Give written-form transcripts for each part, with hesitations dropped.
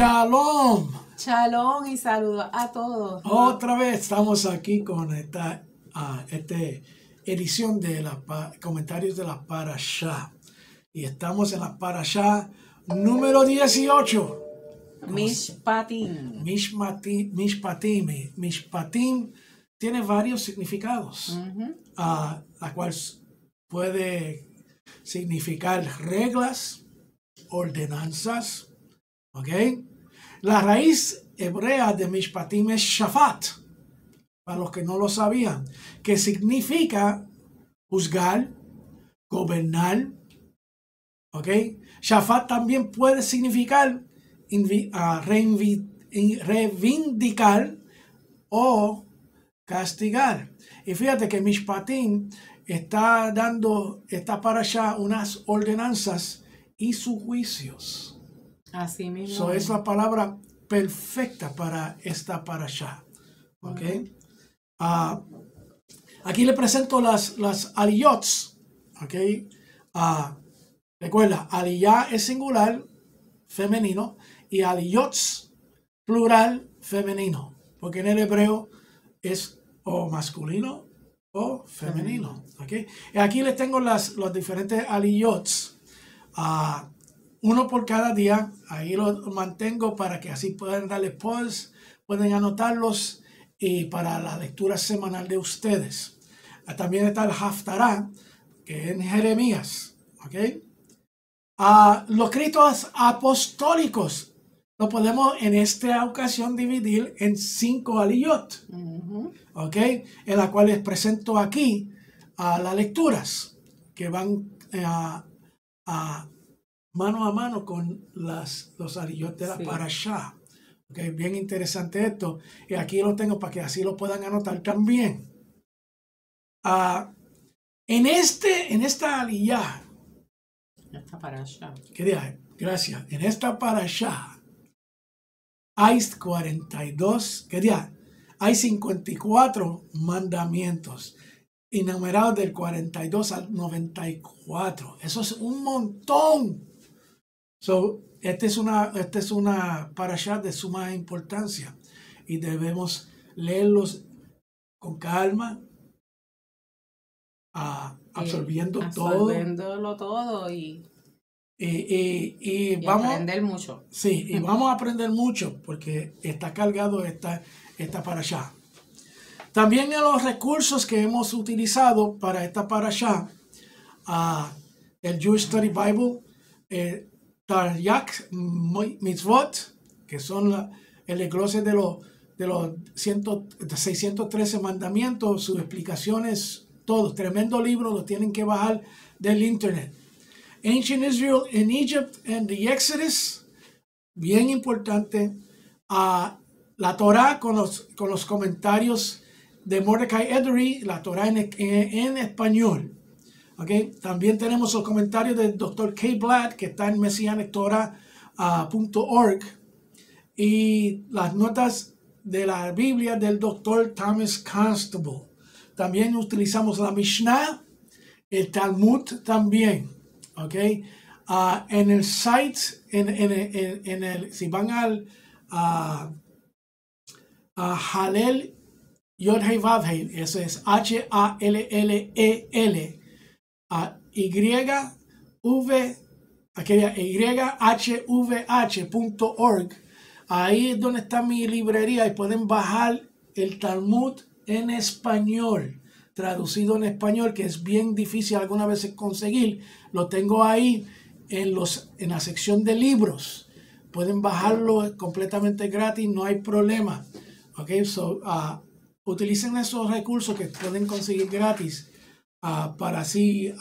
Shalom. Shalom y saludos a todos. Otra vez estamos aquí con esta edición de los comentarios de la Parashá. Y estamos en la Parashá número 18. Mishpatim. Mishpatim tiene varios significados, la cual puede significar reglas, ordenanzas, ¿ok? La raíz hebrea de Mishpatim es Shafat, para los que no lo sabían, que significa juzgar, gobernar, ¿ok? Shafat también puede significar reivindicar o castigar. Y fíjate que Mishpatim está dando parashá unas ordenanzas y sus juicios. Así mismo. So es la palabra perfecta para esta parashá. ¿Ok? Aquí le presento las aliyots. ¿Ok? Recuerda, aliyah es singular, femenino, y aliyots, plural, femenino. Porque en el hebreo es o masculino o femenino. ¿Okay? Y aquí les tengo los diferentes aliyots. Uno por cada día. Ahí lo mantengo para que así puedan darle pause, pueden anotarlos y para la lectura semanal de ustedes. También está el Haftará, que es en Jeremías. ¿Okay? Los escritos apostólicos lo podemos en esta ocasión dividir en 5 aliyot, ¿ok? En la cual les presento aquí las lecturas que van mano a mano con los aliyot de la parashá. ¿Okay? Bien interesante esto. Y aquí lo tengo para que así lo puedan anotar también. En esta aliyah, Esta parashá. Gracias. En esta parashá hay 42, hay 54 mandamientos enumerados del 42 al 94. Eso es un montón. Esta es una parashá de suma importancia y debemos leerlos con calma, absorbiéndolo todo y vamos a aprender mucho. Sí, y vamos a aprender mucho porque está cargado esta parashá. También en los recursos que hemos utilizado para esta parashá, el Jewish Study Bible, Taryak Mitzvot, que son el desglose de los 613 mandamientos, sus explicaciones, todo. Tremendo libro, lo tienen que bajar del internet. Ancient Israel in Egypt and the Exodus, bien importante. La Torah con los comentarios de Mordecai Edery, la Torah en español. ¿Okay? También tenemos los comentarios del Dr. K. Blatt, que está en messianictorah.org, y las notas de la Biblia del Dr. Thomas Constable. También utilizamos la Mishnah, el Talmud también. Okay. En el site, si van al Hallel Yod Hei Vav Hei, eso es HALLEL YHVH.org. Ahí es donde está mi librería y pueden bajar el Talmud en español, traducido en español, que es bien difícil algunas veces conseguir. Lo tengo ahí en la sección de libros. Pueden bajarlo completamente gratis, no hay problema. Okay, utilicen esos recursos que pueden conseguir gratis para así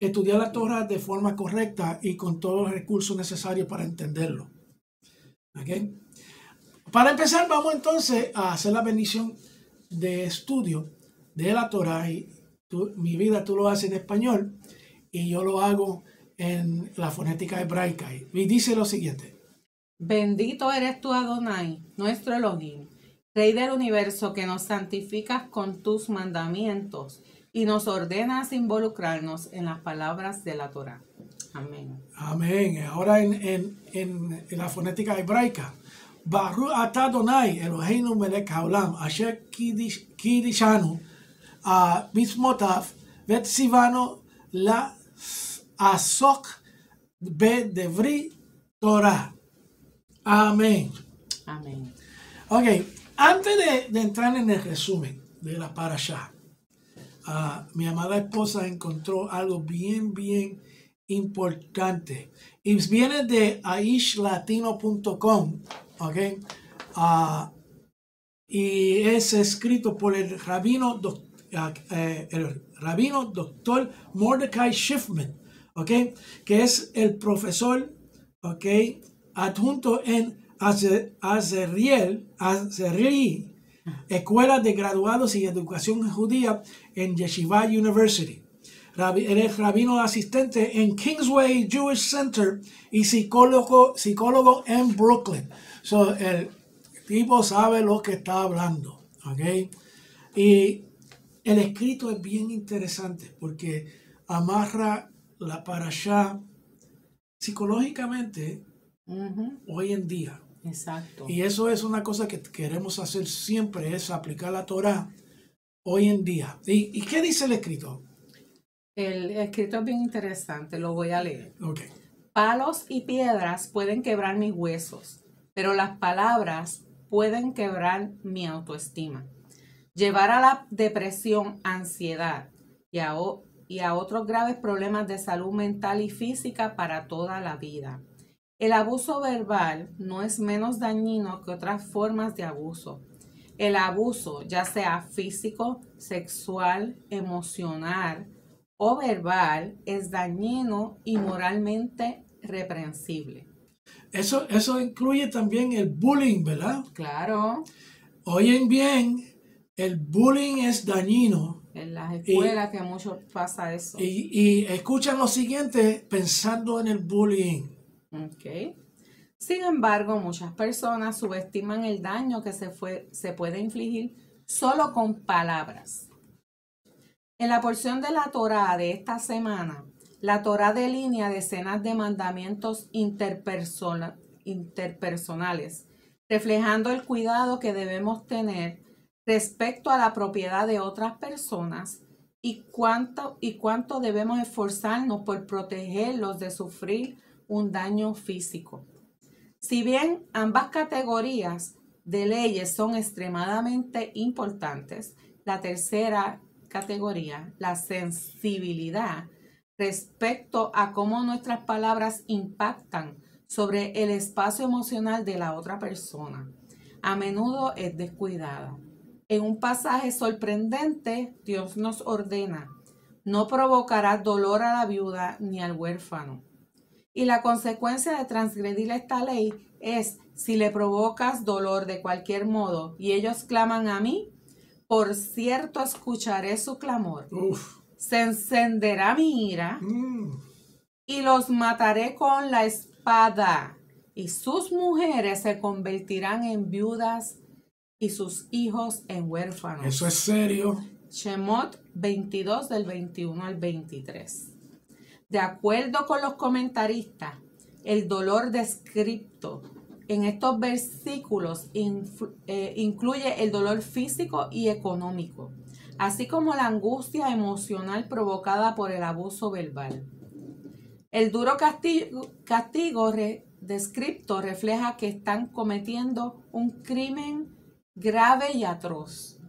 estudiar la Torah de forma correcta y con todos los recursos necesarios para entenderlo. Okay. Para empezar, vamos entonces a hacer la bendición de estudio de la Torah. Y mi vida tú lo haces en español y yo lo hago en la fonética hebraica. Y dice lo siguiente: Bendito eres tú, Adonai, nuestro Elohim, Rey del universo, que nos santificas con tus mandamientos y nos ordenas involucrarnos en las palabras de la Torah. Amén. Amén. Ahora en la fonética hebraica. Baruch atah Adonai Eloheinu melech haolam asher kidishanu mitzvotav vetzivanu la'asok bedevri Torah. Amén. Amén. Ok, antes de entrar en el resumen de la parashá, mi amada esposa encontró algo bien importante. Y viene de aishlatino.com, ¿ok? Y es escrito por el rabino doctor Mordecai Schiffman, ¿ok? Que es el profesor, ¿ok? Adjunto en Azriel, Escuela de Graduados y Educación Judía en Yeshiva University. Él es rabino asistente en Kingsway Jewish Center y psicólogo en Brooklyn. So, el tipo sabe lo que está hablando, ¿ok? Y el escrito es bien interesante porque amarra la parashá psicológicamente hoy en día. Exacto. Y eso es una cosa que queremos hacer siempre, es aplicar la Torah hoy en día. ¿Y qué dice el escrito? El escrito es bien interesante, lo voy a leer. Okay. Palos y piedras pueden quebrar mis huesos, pero las palabras pueden quebrar mi autoestima, llevar a la depresión, ansiedad y a otros graves problemas de salud mental y física para toda la vida. El abuso verbal no es menos dañino que otras formas de abuso. El abuso, ya sea físico, sexual, emocional o verbal, es dañino y moralmente reprensible. Eso incluye también el bullying, ¿verdad? Claro. Oyen bien, el bullying es dañino. En las escuelas que mucho pasa eso. Y escuchan lo siguiente pensando en el bullying. Okay. Sin embargo, muchas personas subestiman el daño que se puede infligir solo con palabras. En la porción de la Torá de esta semana, la Torá delinea decenas de mandamientos interpersonales, reflejando el cuidado que debemos tener respecto a la propiedad de otras personas y cuánto debemos esforzarnos por protegerlos de sufrir un daño físico. Si bien ambas categorías de leyes son extremadamente importantes, la tercera categoría, la sensibilidad respecto a cómo nuestras palabras impactan sobre el espacio emocional de la otra persona, a menudo es descuidada. En un pasaje sorprendente, Dios nos ordena: no provocarás dolor a la viuda ni al huérfano. Y la consecuencia de transgredir esta ley es: si le provocas dolor de cualquier modo y ellos claman a mí, por cierto escucharé su clamor. Uf. Se encenderá mi ira y los mataré con la espada, y sus mujeres se convertirán en viudas y sus hijos en huérfanos. Eso es serio. Shemot 22 del 21 al 23. De acuerdo con los comentaristas, el dolor descrito en estos versículos incluye el dolor físico y económico, así como la angustia emocional provocada por el abuso verbal. El duro castigo descrito refleja que están cometiendo un crimen grave y atroz.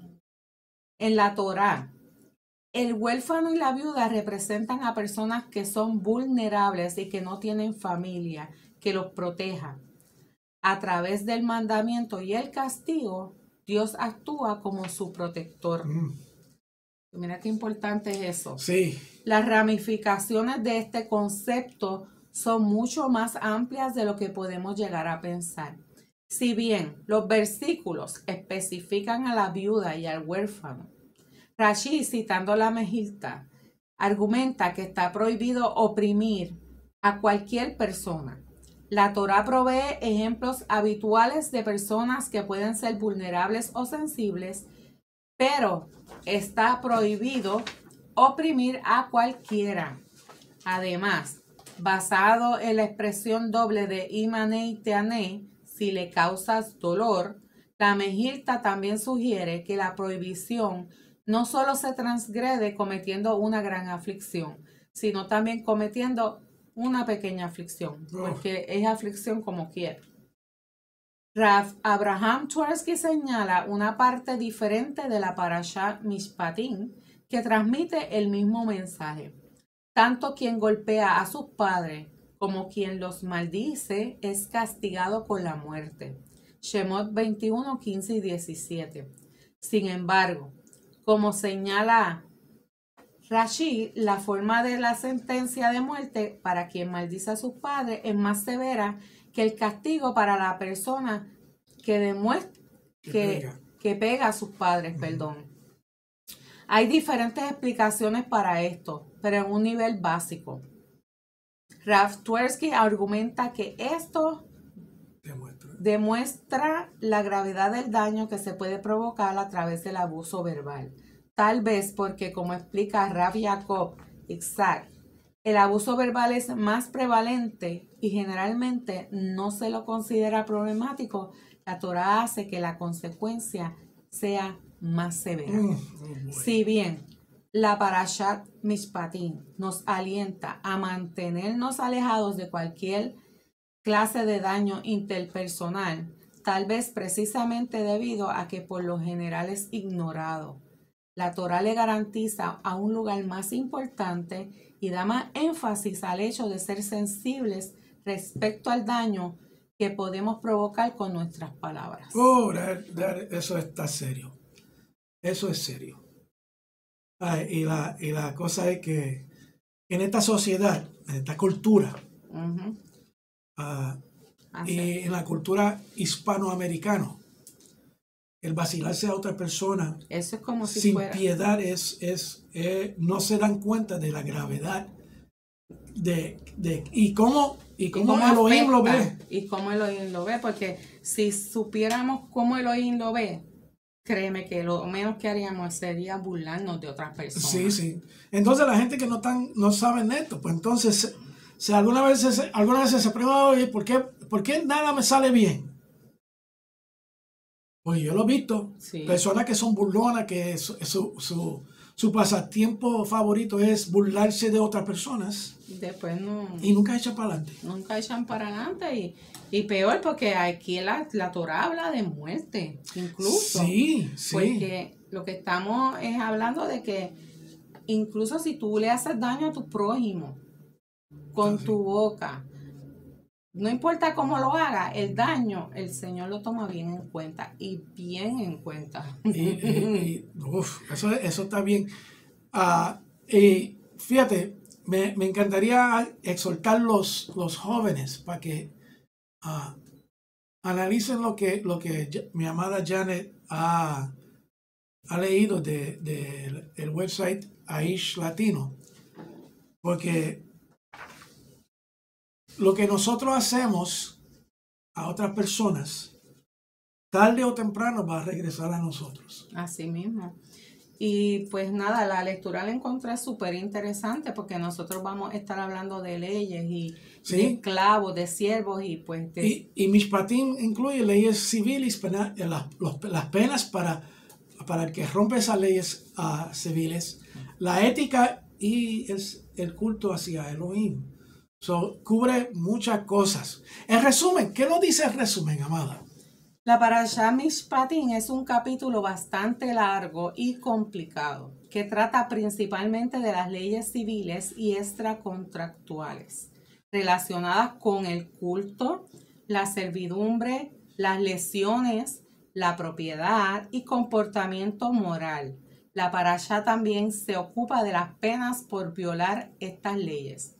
En la Torá, el huérfano y la viuda representan a personas que son vulnerables y que no tienen familia que los proteja. A través del mandamiento y el castigo, Dios actúa como su protector. Mira qué importante es eso. Sí. Las ramificaciones de este concepto son mucho más amplias de lo que podemos llegar a pensar. Si bien los versículos especifican a la viuda y al huérfano, Rashi, citando la Mejilta, argumenta que está prohibido oprimir a cualquier persona. La Torá provee ejemplos habituales de personas que pueden ser vulnerables o sensibles, pero está prohibido oprimir a cualquiera. Además, Basado en la expresión doble de Imané Teané, si le causas dolor, la Mejilta también sugiere que la prohibición no solo se transgrede cometiendo una gran aflicción, sino también cometiendo una pequeña aflicción, porque es aflicción como quiera. Rav Abraham Twersky señala una parte diferente de la Parashá Mishpatim que transmite el mismo mensaje. Tanto quien golpea a sus padres como quien los maldice es castigado con la muerte. Shemot 21, 15 y 17. Sin embargo, como señala Rashi, la forma de la sentencia de muerte para quien maldice a sus padres es más severa que el castigo para la persona que demuestra que pega a sus padres, perdón. Hay diferentes explicaciones para esto, pero en un nivel básico. Rav Twersky argumenta que esto demuestra la gravedad del daño que se puede provocar a través del abuso verbal. Tal vez porque, como explica Rav Jacob Itzhak, el abuso verbal es más prevalente y generalmente no se lo considera problemático. La Torah hace que la consecuencia sea más severa. Si bien la Parashat Mishpatim nos alienta a mantenernos alejados de cualquier clase de daño interpersonal, tal vez precisamente debido a que por lo general es ignorado. La Torah le garantiza a un lugar más importante y da más énfasis al hecho de ser sensibles respecto al daño que podemos provocar con nuestras palabras. Eso está serio. Eso es serio. Y la cosa es que en esta sociedad, en esta cultura, y en la cultura hispanoamericana, el vacilarse a otra persona eso es como si sin fuera piedad no se dan cuenta de la gravedad y cómo Elohim lo ve. Y cómo Elohim lo ve, porque si supiéramos cómo Elohim lo ve, créeme que lo menos que haríamos sería burlarnos de otras personas. Sí. Entonces la gente que no saben esto, pues entonces si alguna vez se pregunta, oye, ¿por qué nada me sale bien? Pues yo lo he visto, personas que son burlonas, que su pasatiempo favorito es burlarse de otras personas. Después no. Y nunca echan para adelante. Nunca echan para adelante y peor porque aquí la Torah habla de muerte, incluso. Sí. Porque lo que estamos es hablando de que incluso si tú le haces daño a tu prójimo con tu boca, no importa cómo lo haga, el daño, el Señor lo toma bien en cuenta y bien en cuenta. Eso está bien. Y fíjate, me encantaría exhortar los jóvenes para que analicen lo que mi amada Janet ha leído del website Aish Latino, porque lo que nosotros hacemos a otras personas, tarde o temprano va a regresar a nosotros. Así mismo. Y pues nada, la lectura la encontré súper interesante porque nosotros vamos a estar hablando de leyes y de esclavos, de siervos y pues... Y Mishpatim incluye leyes civiles, las penas para el que rompe esas leyes civiles, la ética y el culto hacia Elohim. Cubre muchas cosas. En resumen, ¿qué nos dice el resumen, amada? La Parashá Mishpatim es un capítulo bastante largo y complicado que trata principalmente de las leyes civiles y extracontractuales relacionadas con el culto, la servidumbre, las lesiones, la propiedad y comportamiento moral. La Parashá también se ocupa de las penas por violar estas leyes.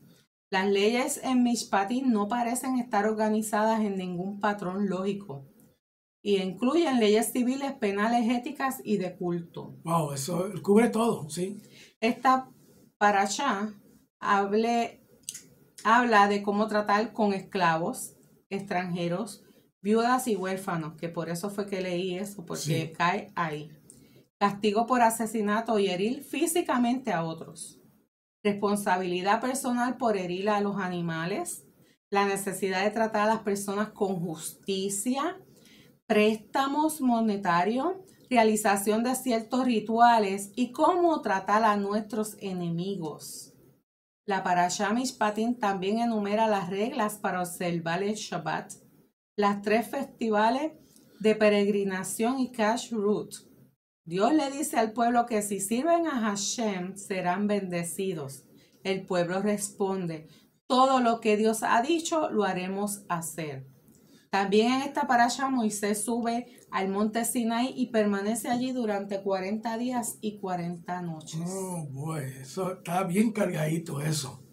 Las leyes en Mishpatim no parecen estar organizadas en ningún patrón lógico y incluyen leyes civiles, penales, éticas y de culto. Wow, eso cubre todo, sí. Esta parashá habla de cómo tratar con esclavos, extranjeros, viudas y huérfanos, que por eso fue que leí eso, porque cae ahí. Castigo por asesinato y herir físicamente a otros. responsabilidad personal por herir a los animales, la necesidad de tratar a las personas con justicia, préstamos monetarios, realización de ciertos rituales y cómo tratar a nuestros enemigos. La Parashá Mishpatim también enumera las reglas para observar el Shabbat, las 3 festivales de peregrinación y Kashrut. Dios le dice al pueblo que si sirven a Hashem serán bendecidos. El pueblo responde, todo lo que Dios ha dicho lo haremos hacer. También en esta parasha Moisés sube al monte Sinai y permanece allí durante 40 días y 40 noches. Oh, boy, eso está bien cargadito eso.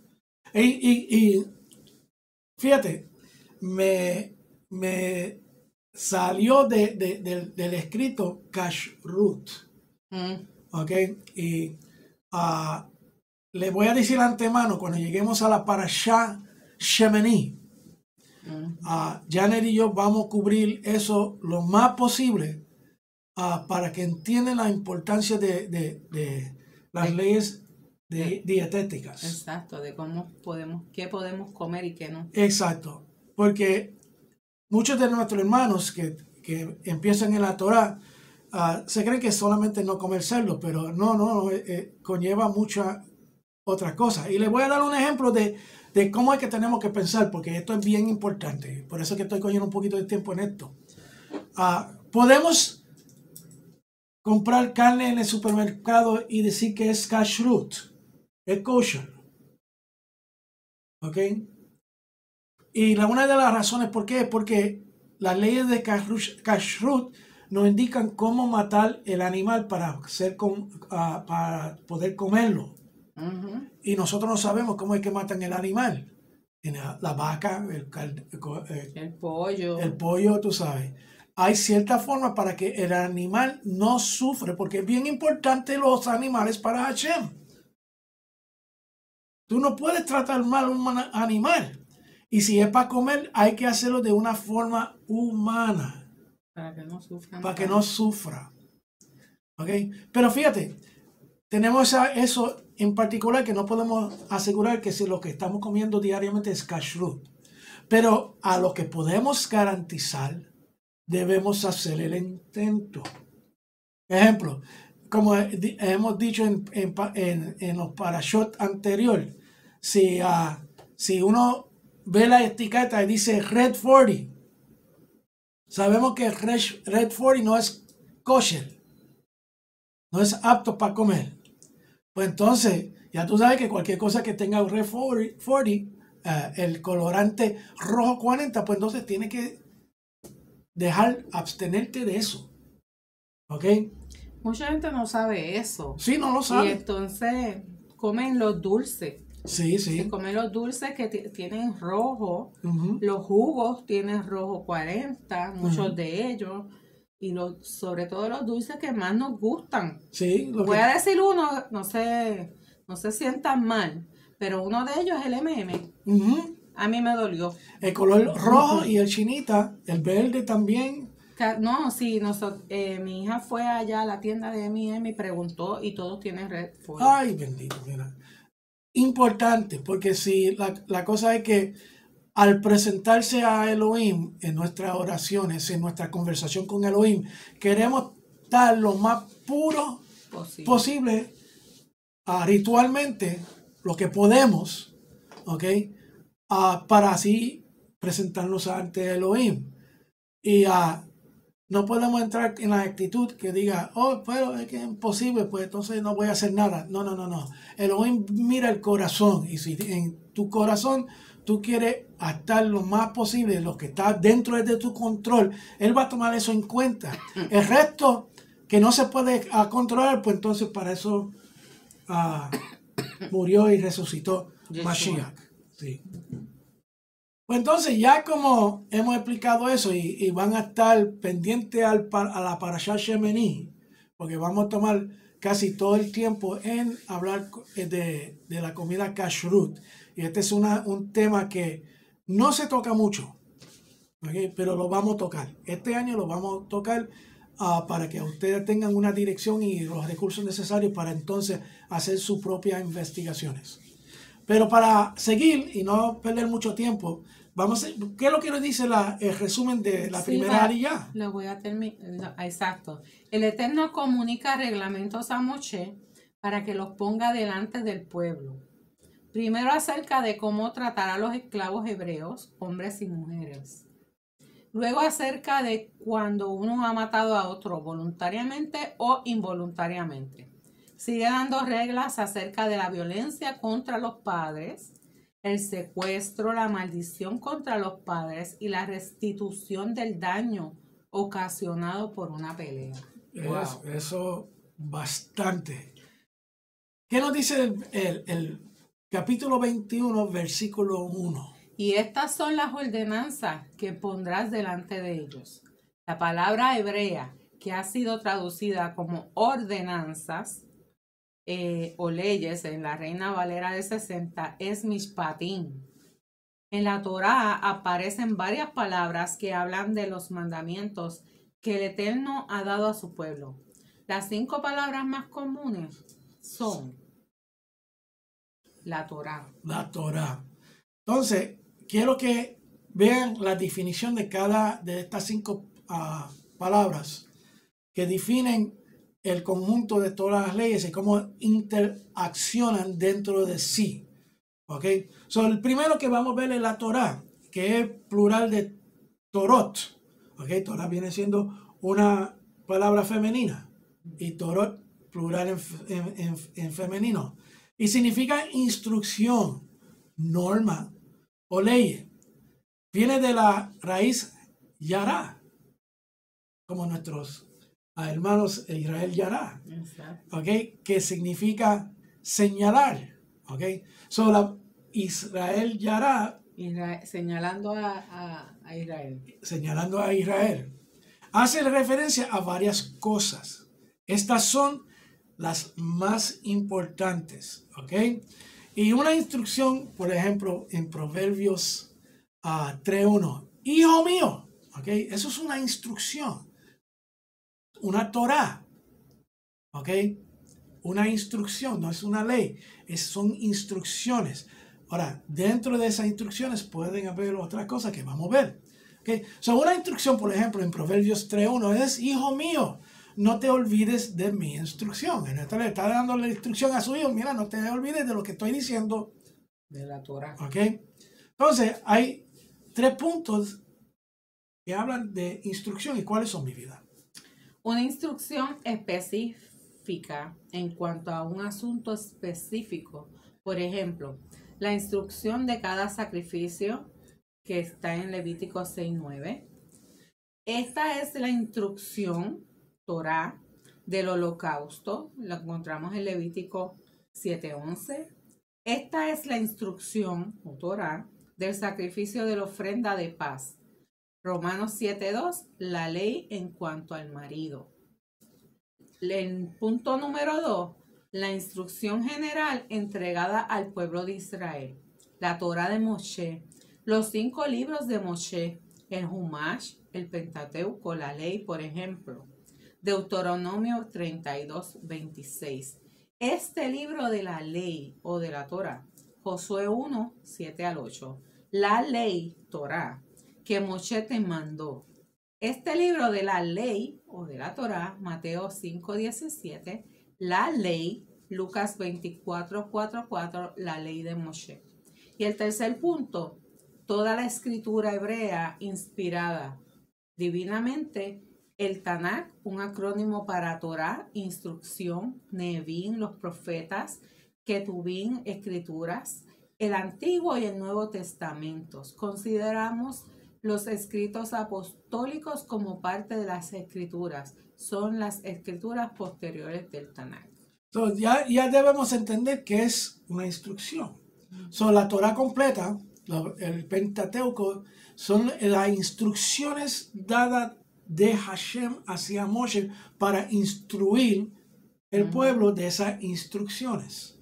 Y fíjate, me salió del escrito Kashrut. Ok, y le voy a decir antemano, cuando lleguemos a la parashá Shemini, Janet y yo vamos a cubrir eso lo más posible para que entiendan la importancia de las leyes dietéticas. Exacto, de qué podemos comer y qué no. Exacto, porque muchos de nuestros hermanos que empiezan en la Torah se creen que solamente no comer cerdo, pero no, conlleva muchas otras cosas. Y les voy a dar un ejemplo de cómo es que tenemos que pensar, porque esto es bien importante. Por eso es que estoy cogiendo un poquito de tiempo en esto. Podemos comprar carne en el supermercado y decir que es kashrut, es kosher. ¿Ok? Y una de las razones por qué es porque las leyes de kashrut nos indican cómo matar el animal para poder comerlo. Y nosotros no sabemos cómo es que matan el animal. La vaca, el pollo. El pollo, tú sabes. Hay cierta forma para que el animal no sufre, porque es bien importante los animales para Hashem. Tú no puedes tratar mal a un animal. Y si es para comer, hay que hacerlo de una forma humana. Para que no sufra. Para que no sufra. ¿Ok? Pero fíjate, tenemos eso en particular que no podemos asegurar que si lo que estamos comiendo diariamente es kashrut. Pero a lo que podemos garantizar, debemos hacer el intento. Ejemplo, como hemos dicho en los parashot anteriores, si uno ve la etiqueta y dice Red 40, sabemos que Red 40 no es kosher, no es apto para comer. Pues entonces, ya tú sabes que cualquier cosa que tenga un Red 40, el colorante rojo 40, pues entonces tienes que abstenerte de eso. ¿Ok? Mucha gente no sabe eso. Sí, no lo sabe. Y entonces comen los dulces. Sí. Se comen los dulces que tienen rojo. Los jugos tienen rojo 40, muchos de ellos. Y sobre todo los dulces que más nos gustan. Sí. Voy a decir uno, no se sientan mal, pero uno de ellos es el M&M. A mí me dolió. El color rojo y el chinita, el verde también. No, sí, mi hija fue allá a la tienda de M&M y preguntó y todos tienen Red 40. Ay, bendito, mira. Importante, porque si la cosa es que al presentarse a Elohim en nuestras oraciones, en nuestra conversación con Elohim, queremos estar lo más puro posible, ritualmente, lo que podemos, ¿ok? Para así presentarnos ante Elohim. Y no podemos entrar en la actitud que diga, pero es que es imposible, pues entonces no voy a hacer nada. No. Elohim mira el corazón, y si en tu corazón tú quieres estar lo más posible, lo que está dentro de tu control, Él va a tomar eso en cuenta. El resto que no se puede controlar, pues entonces para eso murió y resucitó Mashiach. Sí. Pues entonces ya como hemos explicado eso y van a estar pendientes a la parashá Shemini, porque vamos a tomar casi todo el tiempo en hablar de la comida kashrut. Y este es un tema que no se toca mucho, ¿okay? Pero lo vamos a tocar. Este año lo vamos a tocar para que ustedes tengan una dirección y los recursos necesarios para entonces hacer sus propias investigaciones. Pero para seguir y no perder mucho tiempo, vamos a, ¿qué es lo que nos dice el resumen de la primera aliyá? Lo voy a terminar. Exacto. El Eterno comunica reglamentos a Moshe para que los ponga delante del pueblo. Primero acerca de cómo tratar a los esclavos hebreos, hombres y mujeres. Luego acerca de cuando uno ha matado a otro voluntariamente o involuntariamente. Sigue dando reglas acerca de la violencia contra los padres, el secuestro, la maldición contra los padres y la restitución del daño ocasionado por una pelea. Wow. Eso bastante. ¿Qué nos dice el capítulo 21, versículo 1? Y estas son las ordenanzas que pondrás delante de ellos. La palabra hebrea que ha sido traducida como ordenanzas o leyes en la Reina Valera de 60 es mishpatim. En la Torá aparecen varias palabras que hablan de los mandamientos que el Eterno ha dado a su pueblo. Las 5 palabras más comunes son la Torá. La Torá. Entonces, quiero que vean la definición de cada de estas 5 palabras que definen el conjunto de todas las leyes y cómo interaccionan dentro de sí. ¿Ok? So, el primero que vamos a ver es la Torá, que es plural de Torot. ¿Ok? Torá viene siendo una palabra femenina y Torot plural en femenino. Y significa instrucción, norma o ley. Viene de la raíz yará, como nuestros hermanos Israel yará, ¿ok? Que significa señalar, ¿ok? So, Israel yará, señalando a Israel. Señalando a Israel. Hace referencia a varias cosas. Estas son las más importantes, ¿ok? Y una instrucción, por ejemplo, en Proverbios 3:1, hijo mío, ¿ok? Eso es una instrucción, una Torá, ¿ok? Una instrucción, no es una ley, son instrucciones. Ahora, dentro de esas instrucciones pueden haber otras cosas que vamos a ver. ¿Okay? So, una instrucción, por ejemplo, en Proverbios 3:1 es, hijo mío, no te olvides de mi instrucción. En esta le está dando la instrucción a su hijo, mira, no te olvides de lo que estoy diciendo. De la Torah. ¿Ok? Entonces, hay 3 puntos que hablan de instrucción y cuáles son, mi vida. Una instrucción específica en cuanto a un asunto específico. Por ejemplo, la instrucción de cada sacrificio que está en Levítico 6:9. Esta es la instrucción Torá del holocausto. Lo encontramos en Levítico 7:11. Esta es la instrucción o Torá del sacrificio de la ofrenda de paz. Romanos 7:2, la ley en cuanto al marido. El punto número 2, la instrucción general entregada al pueblo de Israel. La Torá de Moshe, los 5 libros de Moshe, el Humash, el Pentateuco, la ley, por ejemplo. Deuteronomio 32:26. Este libro de la ley o de la Torá, Josué 1:7-8. La ley, Torá, que Moshe te mandó. Este libro de la ley o de la Torá, Mateo 5:17. La ley, Lucas 24:4-4, la ley de Moshe. Y el tercer punto, toda la escritura hebrea inspirada divinamente, el Tanakh, un acrónimo para Torá, instrucción, Nevim, los profetas, Ketuvim, escrituras, el Antiguo y el Nuevo Testamentos. Consideramos los escritos apostólicos como parte de las escrituras. Son las escrituras posteriores del Tanakh. Entonces, ya debemos entender que es una instrucción. La Torá completa, el Pentateuco, son las instrucciones dadas de Hashem hacia Moshe para instruir el pueblo de esas instrucciones.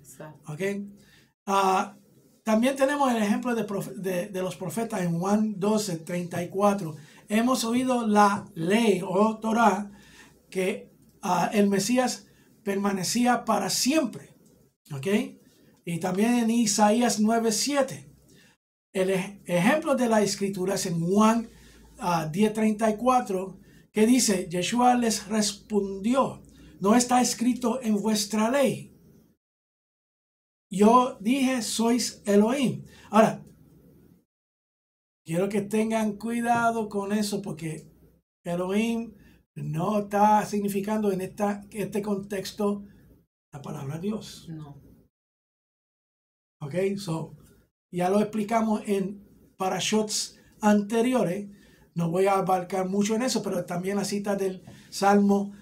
¿Okay? También tenemos el ejemplo de los profetas en Juan 12:34. Hemos oído la ley o Torá que el Mesías permanecía para siempre. ¿Ok? Y también en Isaías 9:7. El ejemplo de la escritura es en Juan 10:34, que dice, Yeshua les respondió, no está escrito en vuestra ley. Yo dije, sois Elohim. Ahora, quiero que tengan cuidado con eso porque Elohim no está significando en este contexto la palabra Dios. No. Ok, so ya lo explicamos en parashots anteriores. No voy a abarcar mucho en eso, pero también la cita del Salmo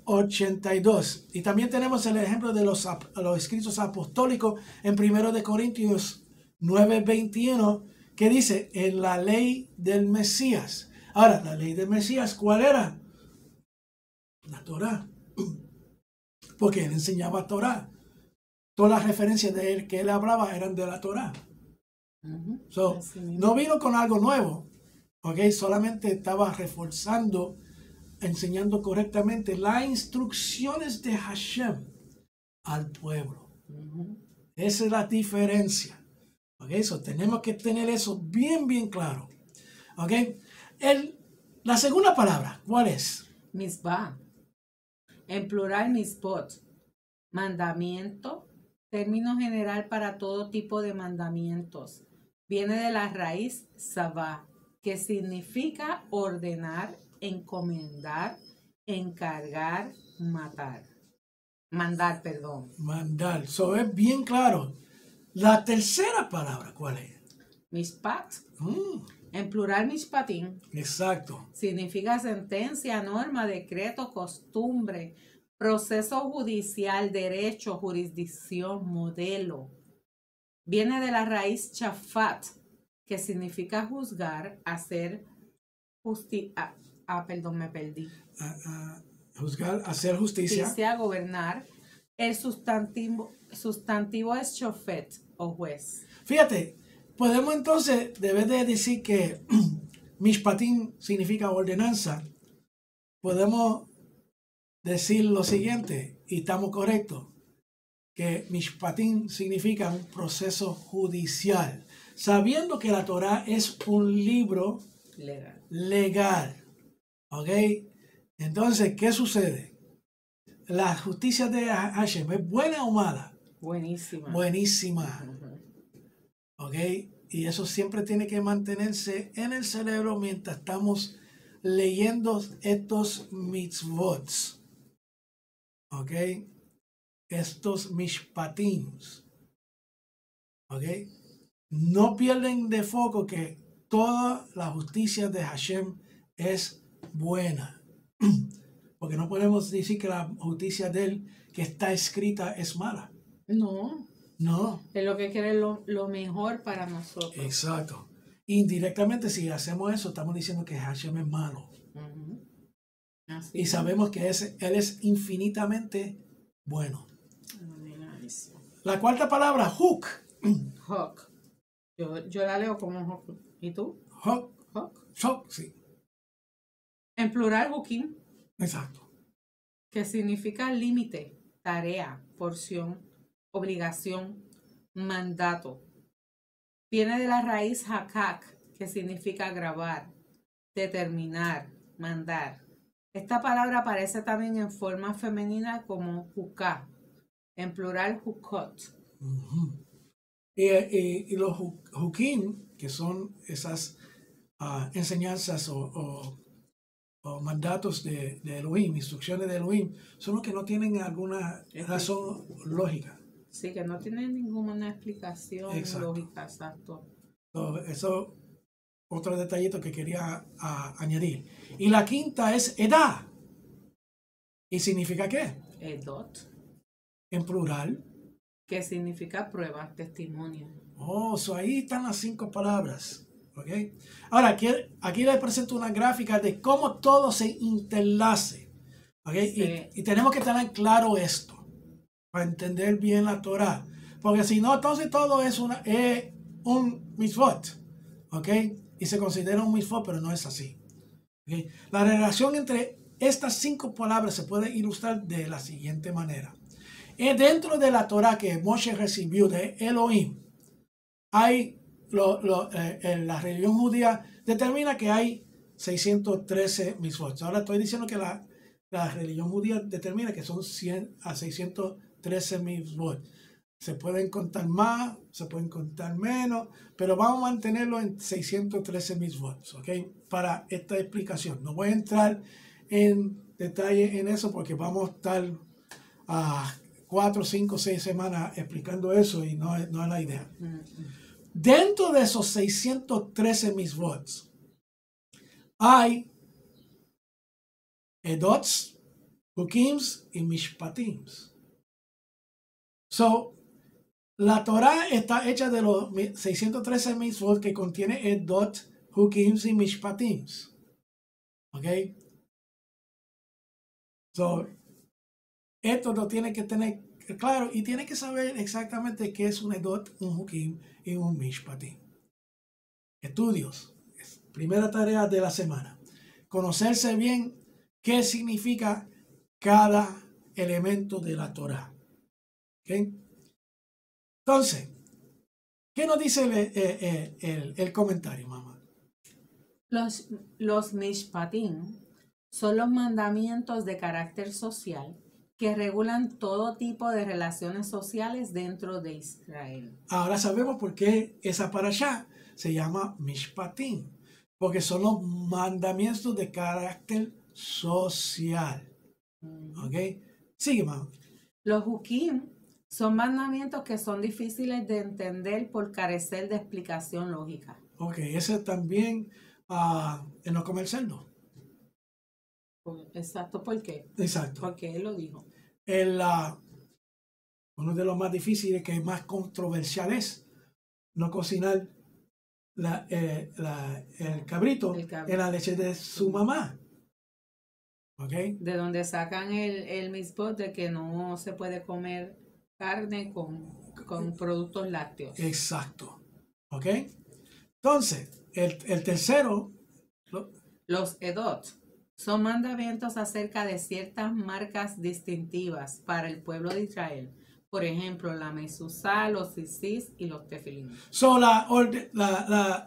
82. Y también tenemos el ejemplo de los escritos apostólicos en 1 de Corintios 9:21, que dice, en la ley del Mesías. Ahora, la ley del Mesías, ¿cuál era? La Torá. Porque él enseñaba Torá. Todas las referencias de él que él hablaba eran de la Torá. So, no vino con algo nuevo, ¿ok? Solamente estaba reforzando, enseñando correctamente las instrucciones de Hashem al pueblo. Esa es la diferencia, ¿ok? So, tenemos que tener eso bien, bien claro, ¿ok? La segunda palabra, ¿cuál es? Misbah. En plural, misbot. Mandamiento, término general para todo tipo de mandamientos. Viene de la raíz sabá, que significa ordenar, encomendar, encargar, mandar, perdón. Mandar. So es bien claro. La tercera palabra, ¿cuál es? Mishpat. En plural, mishpatim. Exacto. Significa sentencia, norma, decreto, costumbre, proceso judicial, derecho, jurisdicción, modelo. Viene de la raíz chafat, que significa juzgar, hacer justicia. Perdón, me perdí. Juzgar, hacer justicia. Justicia, gobernar. El sustantivo es shofet o juez. Fíjate, podemos entonces, debe de decir que mishpatim significa ordenanza. Podemos decir lo siguiente, y estamos correctos, que mishpatim significa un proceso judicial, sabiendo que la Torá es un libro legal. ¿Ok? Entonces, ¿qué sucede? La justicia de Hashem ¿es buena o mala? Buenísima. Buenísima. ¿Ok? Y eso siempre tiene que mantenerse en el cerebro mientras estamos leyendo estos mitzvot. ¿Ok? Estos mishpatims. ¿Ok? No pierden de foco que toda la justicia de Hashem es buena. Porque no podemos decir que la justicia de él que está escrita es mala. No. No. Es lo que quiere lo mejor para nosotros. Exacto. Indirectamente, si hacemos eso, estamos diciendo que Hashem es malo. Y sabemos que él es infinitamente bueno. La cuarta palabra, hook. Hook. Yo la leo como hook. ¿Y tú? Hook. Hook. Hook, sí. En plural, hooking. Exacto. Que significa límite, tarea, porción, obligación, mandato. Viene de la raíz hakak, que significa grabar, determinar, mandar. Esta palabra aparece también en forma femenina como huká, en plural hukot. Y los hukim, que son esas enseñanzas o mandatos de Elohim, instrucciones de Elohim, son los que no tienen alguna razón lógica. Sí, que no tienen ninguna explicación lógica, exacto. Eso otro detallito que quería añadir. Y la quinta es edad. ¿Y significa qué? Edot. En plural. Que significa prueba, testimonio. Oh, ahí están las 5 palabras. ¿Okay? Ahora, aquí les presento una gráfica de cómo todo se interlace. ¿Okay? Sí. Y tenemos que tener claro esto para entender bien la Torah. Porque si no, entonces todo es un mitzvot. ¿Ok? Y se considera un mitzvot, pero no es así. ¿Okay? La relación entre estas 5 palabras se pueden ilustrar de la siguiente manera. Dentro de la Torah que Moshe recibió de Elohim, hay la religión judía determina que hay 613 mitzvot. Ahora estoy diciendo que la religión judía determina que son 100 a 613 mitzvot. Se pueden contar más, se pueden contar menos, pero vamos a mantenerlo en 613 mitzvot, ¿ok? Para esta explicación. No voy a entrar en detalle en eso porque vamos a estar a 4, 5, 6 semanas explicando eso y no es la idea. Dentro de esos 613 mitzvot hay edots, hukims y mishpatims. So, la Torah está hecha de los 613 mitzvot que contiene edot, hukims y mishpatims. ¿Ok? So, esto lo tiene que tener claro y tiene que saber exactamente qué es un edot, un hukim y un mishpatim. Estudios. Primera tarea de la semana. Conocerse bien qué significa cada elemento de la Torah. ¿Ok? Entonces, ¿qué nos dice el comentario, mamá? Los mishpatim son los mandamientos de carácter social que regulan todo tipo de relaciones sociales dentro de Israel. Ahora sabemos por qué esa parashá se llama mishpatim, porque son los mandamientos de carácter social. ¿Ok? Sigue, mamá. Los hukim son mandamientos que son difíciles de entender por carecer de explicación lógica. Ok, ese también en no comer cerdo. Exacto, ¿por qué? Exacto. Porque él lo dijo. Uno de los más difíciles, que es más controversial, es no cocinar el cabrito en la leche de su mamá. ¿Ok? De donde sacan el mitzvot de que no se puede comer carne con productos lácteos. Exacto. ¿Ok? Entonces, el tercero. Los edot son mandamientos acerca de ciertas marcas distintivas para el pueblo de Israel. Por ejemplo, la mezuzá, los tzitzit y los tefilín. So,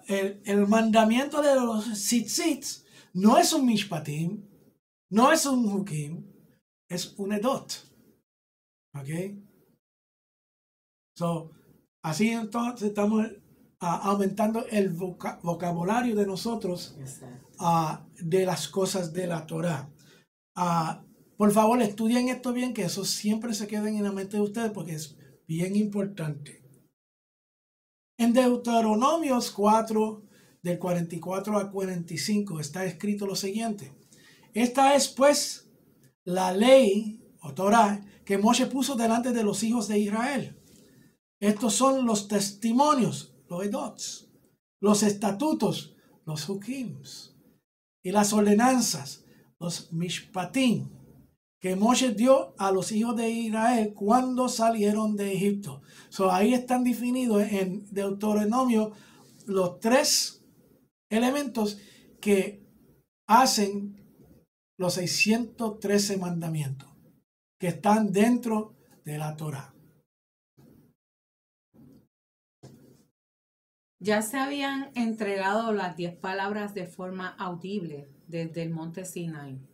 el mandamiento de los tzitzit no es un mishpatim, no es un hukim, es un edot. ¿Ok? So, así entonces estamos aumentando el vocabulario de nosotros de las cosas de la Torah. Por favor, estudien esto bien, que eso siempre se quede en la mente de ustedes porque es bien importante. En Deuteronomios 4, del 44 al 45, está escrito lo siguiente. Esta es, pues, la ley o Torah que Moshe puso delante de los hijos de Israel. Estos son los testimonios, los edots, los estatutos, los hukims, y las ordenanzas, los mishpatim, que Moshe dio a los hijos de Israel cuando salieron de Egipto. So, ahí están definidos en Deuteronomio los 3 elementos que hacen los 613 mandamientos que están dentro de la Torah. Ya se habían entregado las 10 palabras de forma audible desde el monte Sinai.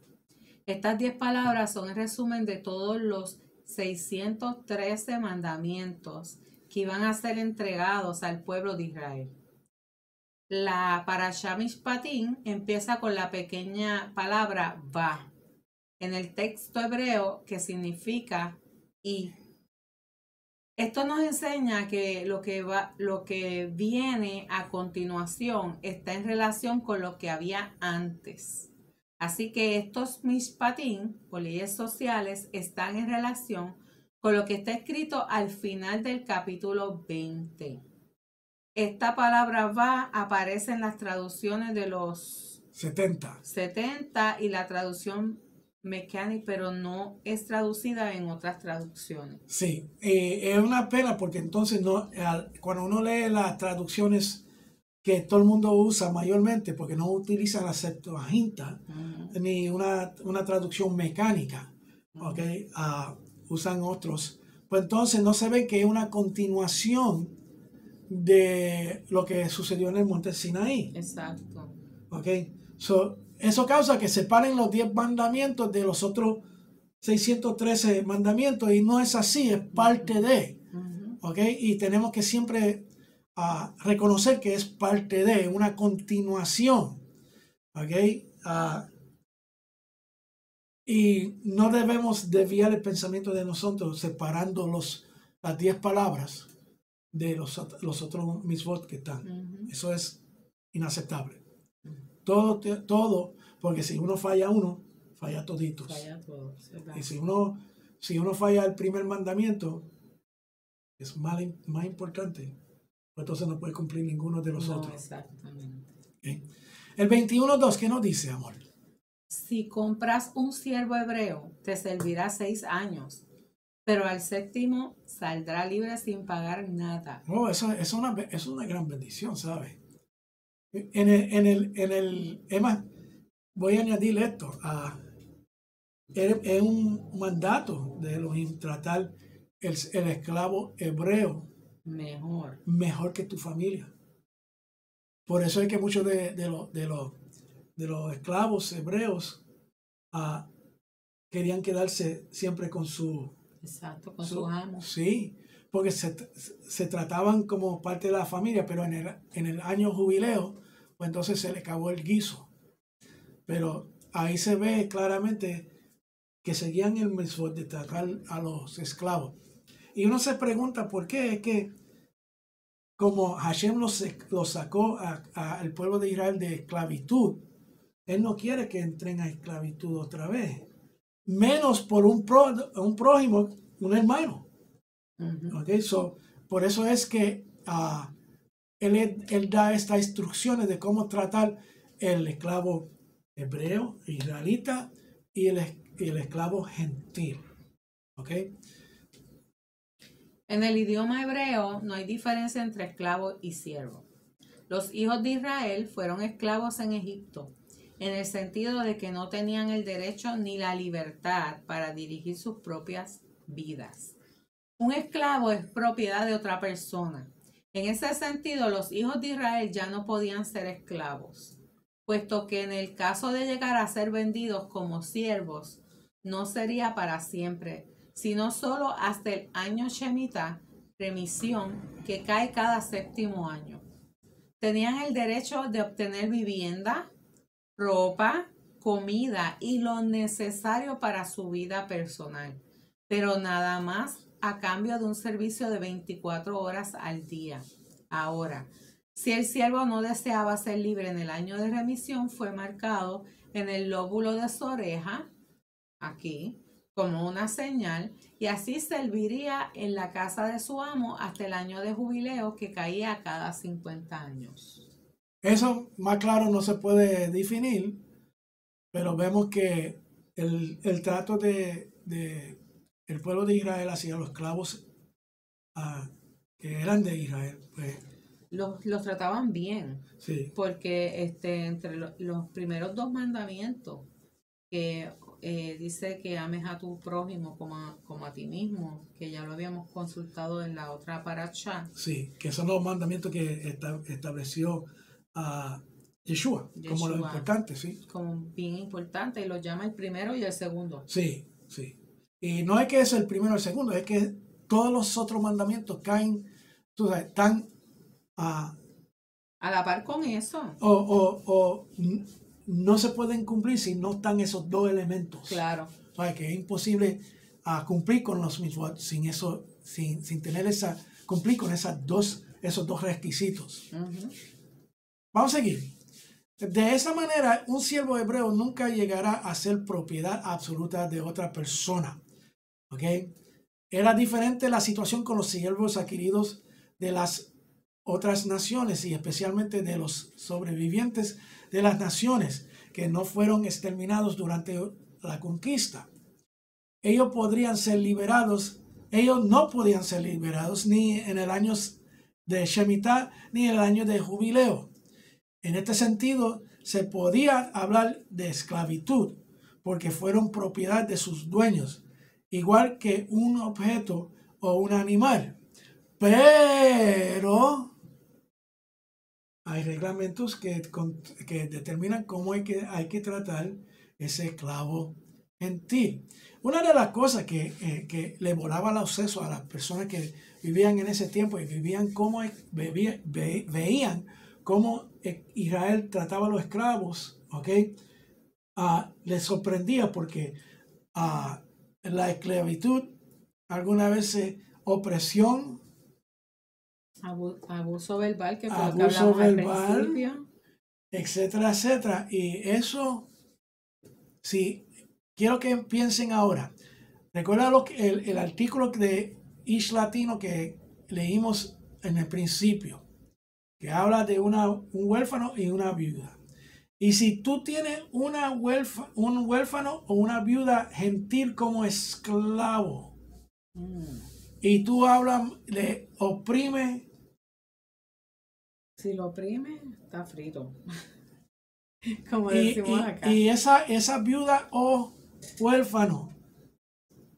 Estas 10 palabras son el resumen de todos los 613 mandamientos que iban a ser entregados al pueblo de Israel. La Parashá Mishpatim empieza con la pequeña palabra va, en el texto hebreo que significa y. Esto nos enseña que lo que viene a continuación está en relación con lo que había antes. Así que estos mishpatim, o leyes sociales, están en relación con lo que está escrito al final del capítulo 20. Esta palabra va aparece en las traducciones de los 70 y la traducción Mechanic, pero no es traducida en otras traducciones. Sí, es una pena porque entonces cuando uno lee las traducciones que todo el mundo usa mayormente, porque no utiliza la Septuaginta, ni una traducción mecánica, ¿ok? Usan otros. Pues entonces no se ve que es una continuación de lo que sucedió en el monte Sinaí. Exacto. ¿Ok? Eso causa que separen los 10 mandamientos de los otros 613 mandamientos, y no es así, es parte de. ¿Ok? Y tenemos que siempre reconocer que es parte de, una continuación. ¿Ok? Y no debemos desviar el pensamiento de nosotros separando las 10 palabras de los otros mismos que están. Eso es inaceptable. Todo, porque si uno falla falla toditos. Falla todos, y si uno falla el primer mandamiento, es más importante, pues entonces no puede cumplir ninguno de los otros. Exactamente. ¿Okay? El 21.2, ¿qué nos dice, amor? Si compras un siervo hebreo, te servirá 6 años, pero al 7º saldrá libre sin pagar nada. Eso es una gran bendición, ¿sabes? Es más, voy a añadir esto. Es un mandato de Elohim tratar el esclavo hebreo mejor que tu familia. Por eso es que muchos de los esclavos hebreos querían quedarse siempre con su... Exacto, con sus amos. Sí, porque se trataban como parte de la familia, pero en el año jubileo, pues entonces se le acabó el guiso. Pero ahí se ve claramente que seguían el mitzvot de tratar a los esclavos. Y uno se pregunta por qué. Es que como Hashem los sacó al pueblo de Israel de esclavitud, Él no quiere que entren a esclavitud otra vez. Menos por un prójimo, un hermano. Okay, por eso es que él da estas instrucciones de cómo tratar el esclavo hebreo, israelita, y el esclavo gentil. ¿Okay? En el idioma hebreo no hay diferencia entre esclavo y siervo. Los hijos de Israel fueron esclavos en Egipto, en el sentido de que no tenían el derecho ni la libertad para dirigir sus propias vidas. Un esclavo es propiedad de otra persona. En ese sentido, los hijos de Israel ya no podían ser esclavos, puesto que en el caso de llegar a ser vendidos como siervos, no sería para siempre, sino solo hasta el año Shemitah, remisión, que cae cada 7º año. Tenían el derecho de obtener vivienda, ropa, comida y lo necesario para su vida personal, pero nada más a cambio de un servicio de 24 horas al día. Ahora, si el siervo no deseaba ser libre en el año de remisión, fue marcado en el lóbulo de su oreja, aquí, como una señal, y así serviría en la casa de su amo hasta el año de jubileo, que caía cada 50 años. Eso más claro no se puede definir, pero vemos que el trato de el pueblo de Israel hacia los esclavos que eran de Israel, pues, los trataban bien, sí. Porque entre los primeros 2 mandamientos, que dice que ames a tu prójimo como a ti mismo, que ya lo habíamos consultado en la otra parashá. Sí, que son los mandamientos que estableció Yeshua, como lo importante, sí. Como bien importante, y lo llama el primero y el segundo. Sí, sí. Y no es que es el primero o el segundo, es que todos los otros mandamientos caen, tú sabes, están a la par con eso. O no se pueden cumplir si no están esos 2 elementos. Claro. O sea, que es imposible cumplir con los mismos sin eso, sin tener cumplir con esos dos requisitos. Vamos a seguir. De esa manera, un siervo hebreo nunca llegará a ser propiedad absoluta de otra persona. ¿Ok? Era diferente la situación con los siervos adquiridos de las otras naciones, y especialmente de los sobrevivientes de las naciones que no fueron exterminados durante la conquista. Ellos no podían ser liberados ni en el año de Shemitah ni en el año de jubileo. En este sentido, se podía hablar de esclavitud, porque fueron propiedad de sus dueños, igual que un objeto o un animal. Pero hay reglamentos que determinan cómo hay que tratar ese esclavo gentil. Una de las cosas que le volaba los sesos a las personas que vivían en ese tiempo y veían cómo Israel trataba a los esclavos, ¿ok? Les sorprendía porque la esclavitud, algunas veces opresión, abuso verbal, que fue lo que hablamos al principio, etcétera, etcétera. Y eso, sí, quiero que piensen ahora. Recuerda el artículo de Ish Latino que leímos en el principio, que habla de un huérfano y una viuda. Y si tú tienes un huérfano o una viuda gentil como esclavo, y tú hablas, le oprime. Si lo oprime, está frito. Como decimos acá. Y esa viuda o huérfano,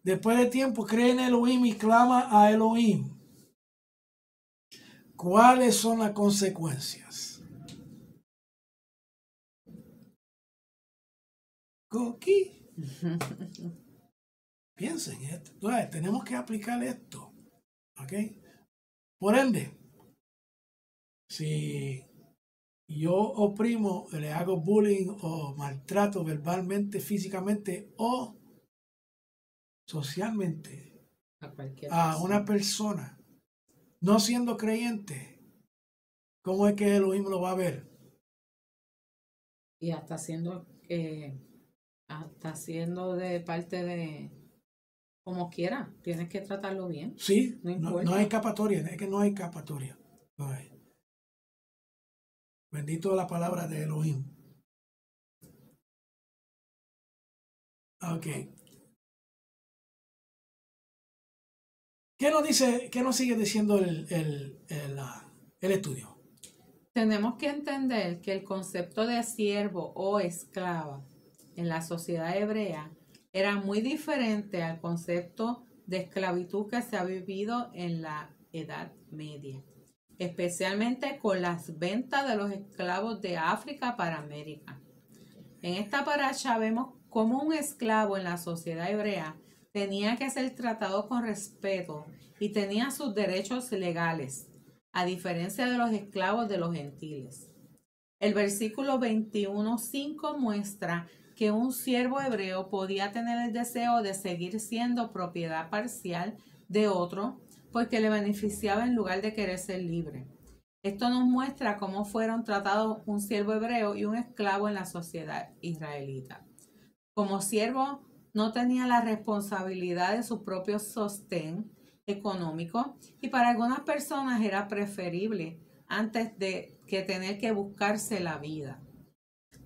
después de tiempo, cree en Elohim y clama a Elohim. ¿Cuáles son las consecuencias? Coqui. Piensen esto. Tenemos que aplicar esto. ¿Ok? Por ende, si yo oprimo, le hago bullying o maltrato verbalmente, físicamente o socialmente a una persona, no siendo creyente, ¿cómo es que Elohim lo va a ver? Y hasta siendo de parte de, como quiera, tienes que tratarlo bien. Sí, no hay escapatoria, es que no hay escapatoria. Bendito la palabra de Elohim. Ok. ¿Qué nos sigue diciendo el estudio? Tenemos que entender que el concepto de siervo o esclava en la sociedad hebrea era muy diferente al concepto de esclavitud que se ha vivido en la Edad Media, especialmente con las ventas de los esclavos de África para América. En esta parasha vemos cómo un esclavo en la sociedad hebrea tenía que ser tratado con respeto y tenía sus derechos legales, a diferencia de los esclavos de los gentiles. El versículo 21:5 muestra que un siervo hebreo podía tener el deseo de seguir siendo propiedad parcial de otro porque le beneficiaba en lugar de querer ser libre. Esto nos muestra cómo fueron tratados un siervo hebreo y un esclavo en la sociedad israelita. Como siervo, no tenía la responsabilidad de su propio sostén económico y para algunas personas era preferible antes de que tener que buscarse la vida.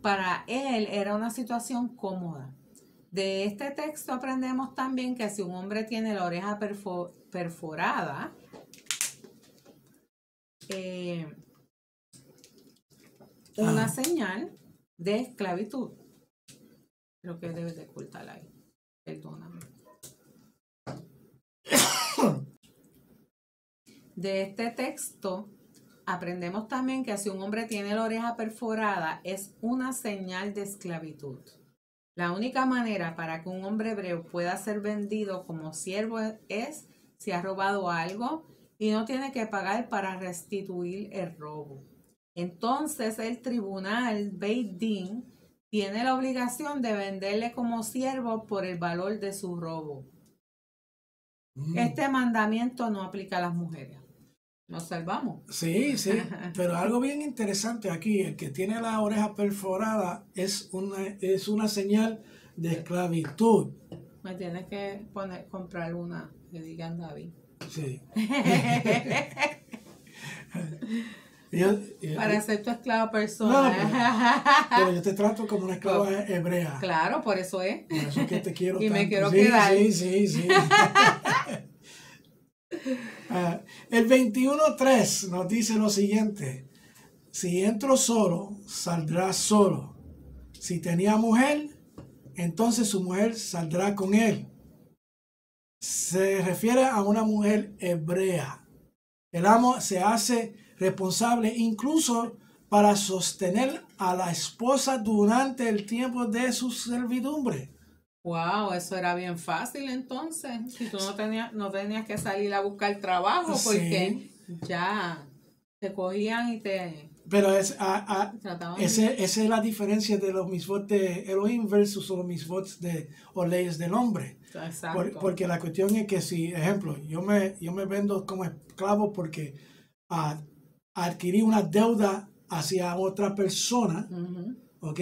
Para él era una situación cómoda. De este texto aprendemos también que si un hombre tiene la oreja perforada, una señal de esclavitud. Creo que debes de ocultarla ahí. Perdóname. De este texto aprendemos también que si un hombre tiene la oreja perforada es una señal de esclavitud. La única manera para que un hombre hebreo pueda ser vendido como siervo es si ha robado algo y no tiene que pagar para restituir el robo. Entonces el tribunal Beit Din tiene la obligación de venderle como siervo por el valor de su robo. Este mandamiento no aplica a las mujeres. Nos salvamos. Sí, pero algo bien interesante aquí, el que tiene la oreja perforada es una señal de esclavitud. Me tienes que comprar una que digan David. Sí. Para ser tu esclava personal. No, pero yo te trato como una esclava hebrea. Claro, por eso es. Por eso es que te quiero y tanto. Me quiero quedar. Sí. El 21:3 nos dice lo siguiente. si entro solo, saldrá solo. Si tenía mujer, entonces su mujer saldrá con él. Se refiere a una mujer hebrea. El amo se hace responsable incluso para sostener a la esposa durante el tiempo de su servidumbre. Wow, eso era bien fácil entonces. Si tú no tenías que salir a buscar trabajo porque Sí, ya te cogían y te pero trataban esa bien. es la diferencia de los misvot de Elohim versus los misvot o leyes del hombre. Exacto. Porque la cuestión es que si, ejemplo, yo me vendo como esclavo porque ah, adquirí una deuda hacia otra persona, Ujú. ¿ok?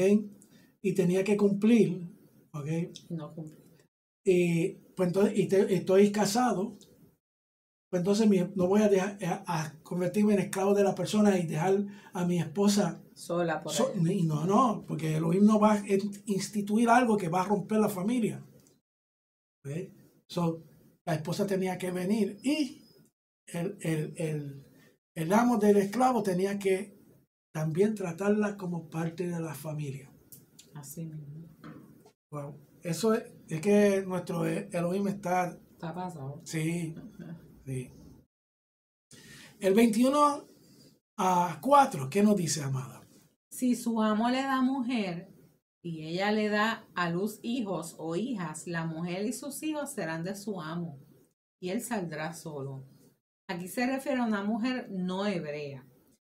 Y tenía que cumplir, ¿ok? No cumpliste. Y pues entonces estoy casado, pues entonces no voy a dejar a convertirme en esclavo de la persona y dejar a mi esposa. Sola por allá. Y no, porque Elohim no va a instituir algo que va a romper la familia. ¿Ve? So, la esposa tenía que venir y el amo del esclavo tenía que también tratarla como parte de la familia. Así mismo. Wow. Eso es que nuestro Elohim está. Está pasado. Sí, sí. El 21:4, ¿qué nos dice, amada? Si su amo le da mujer y ella le da a luz hijos o hijas, la mujer y sus hijos serán de su amo y él saldrá solo. Aquí se refiere a una mujer no hebrea,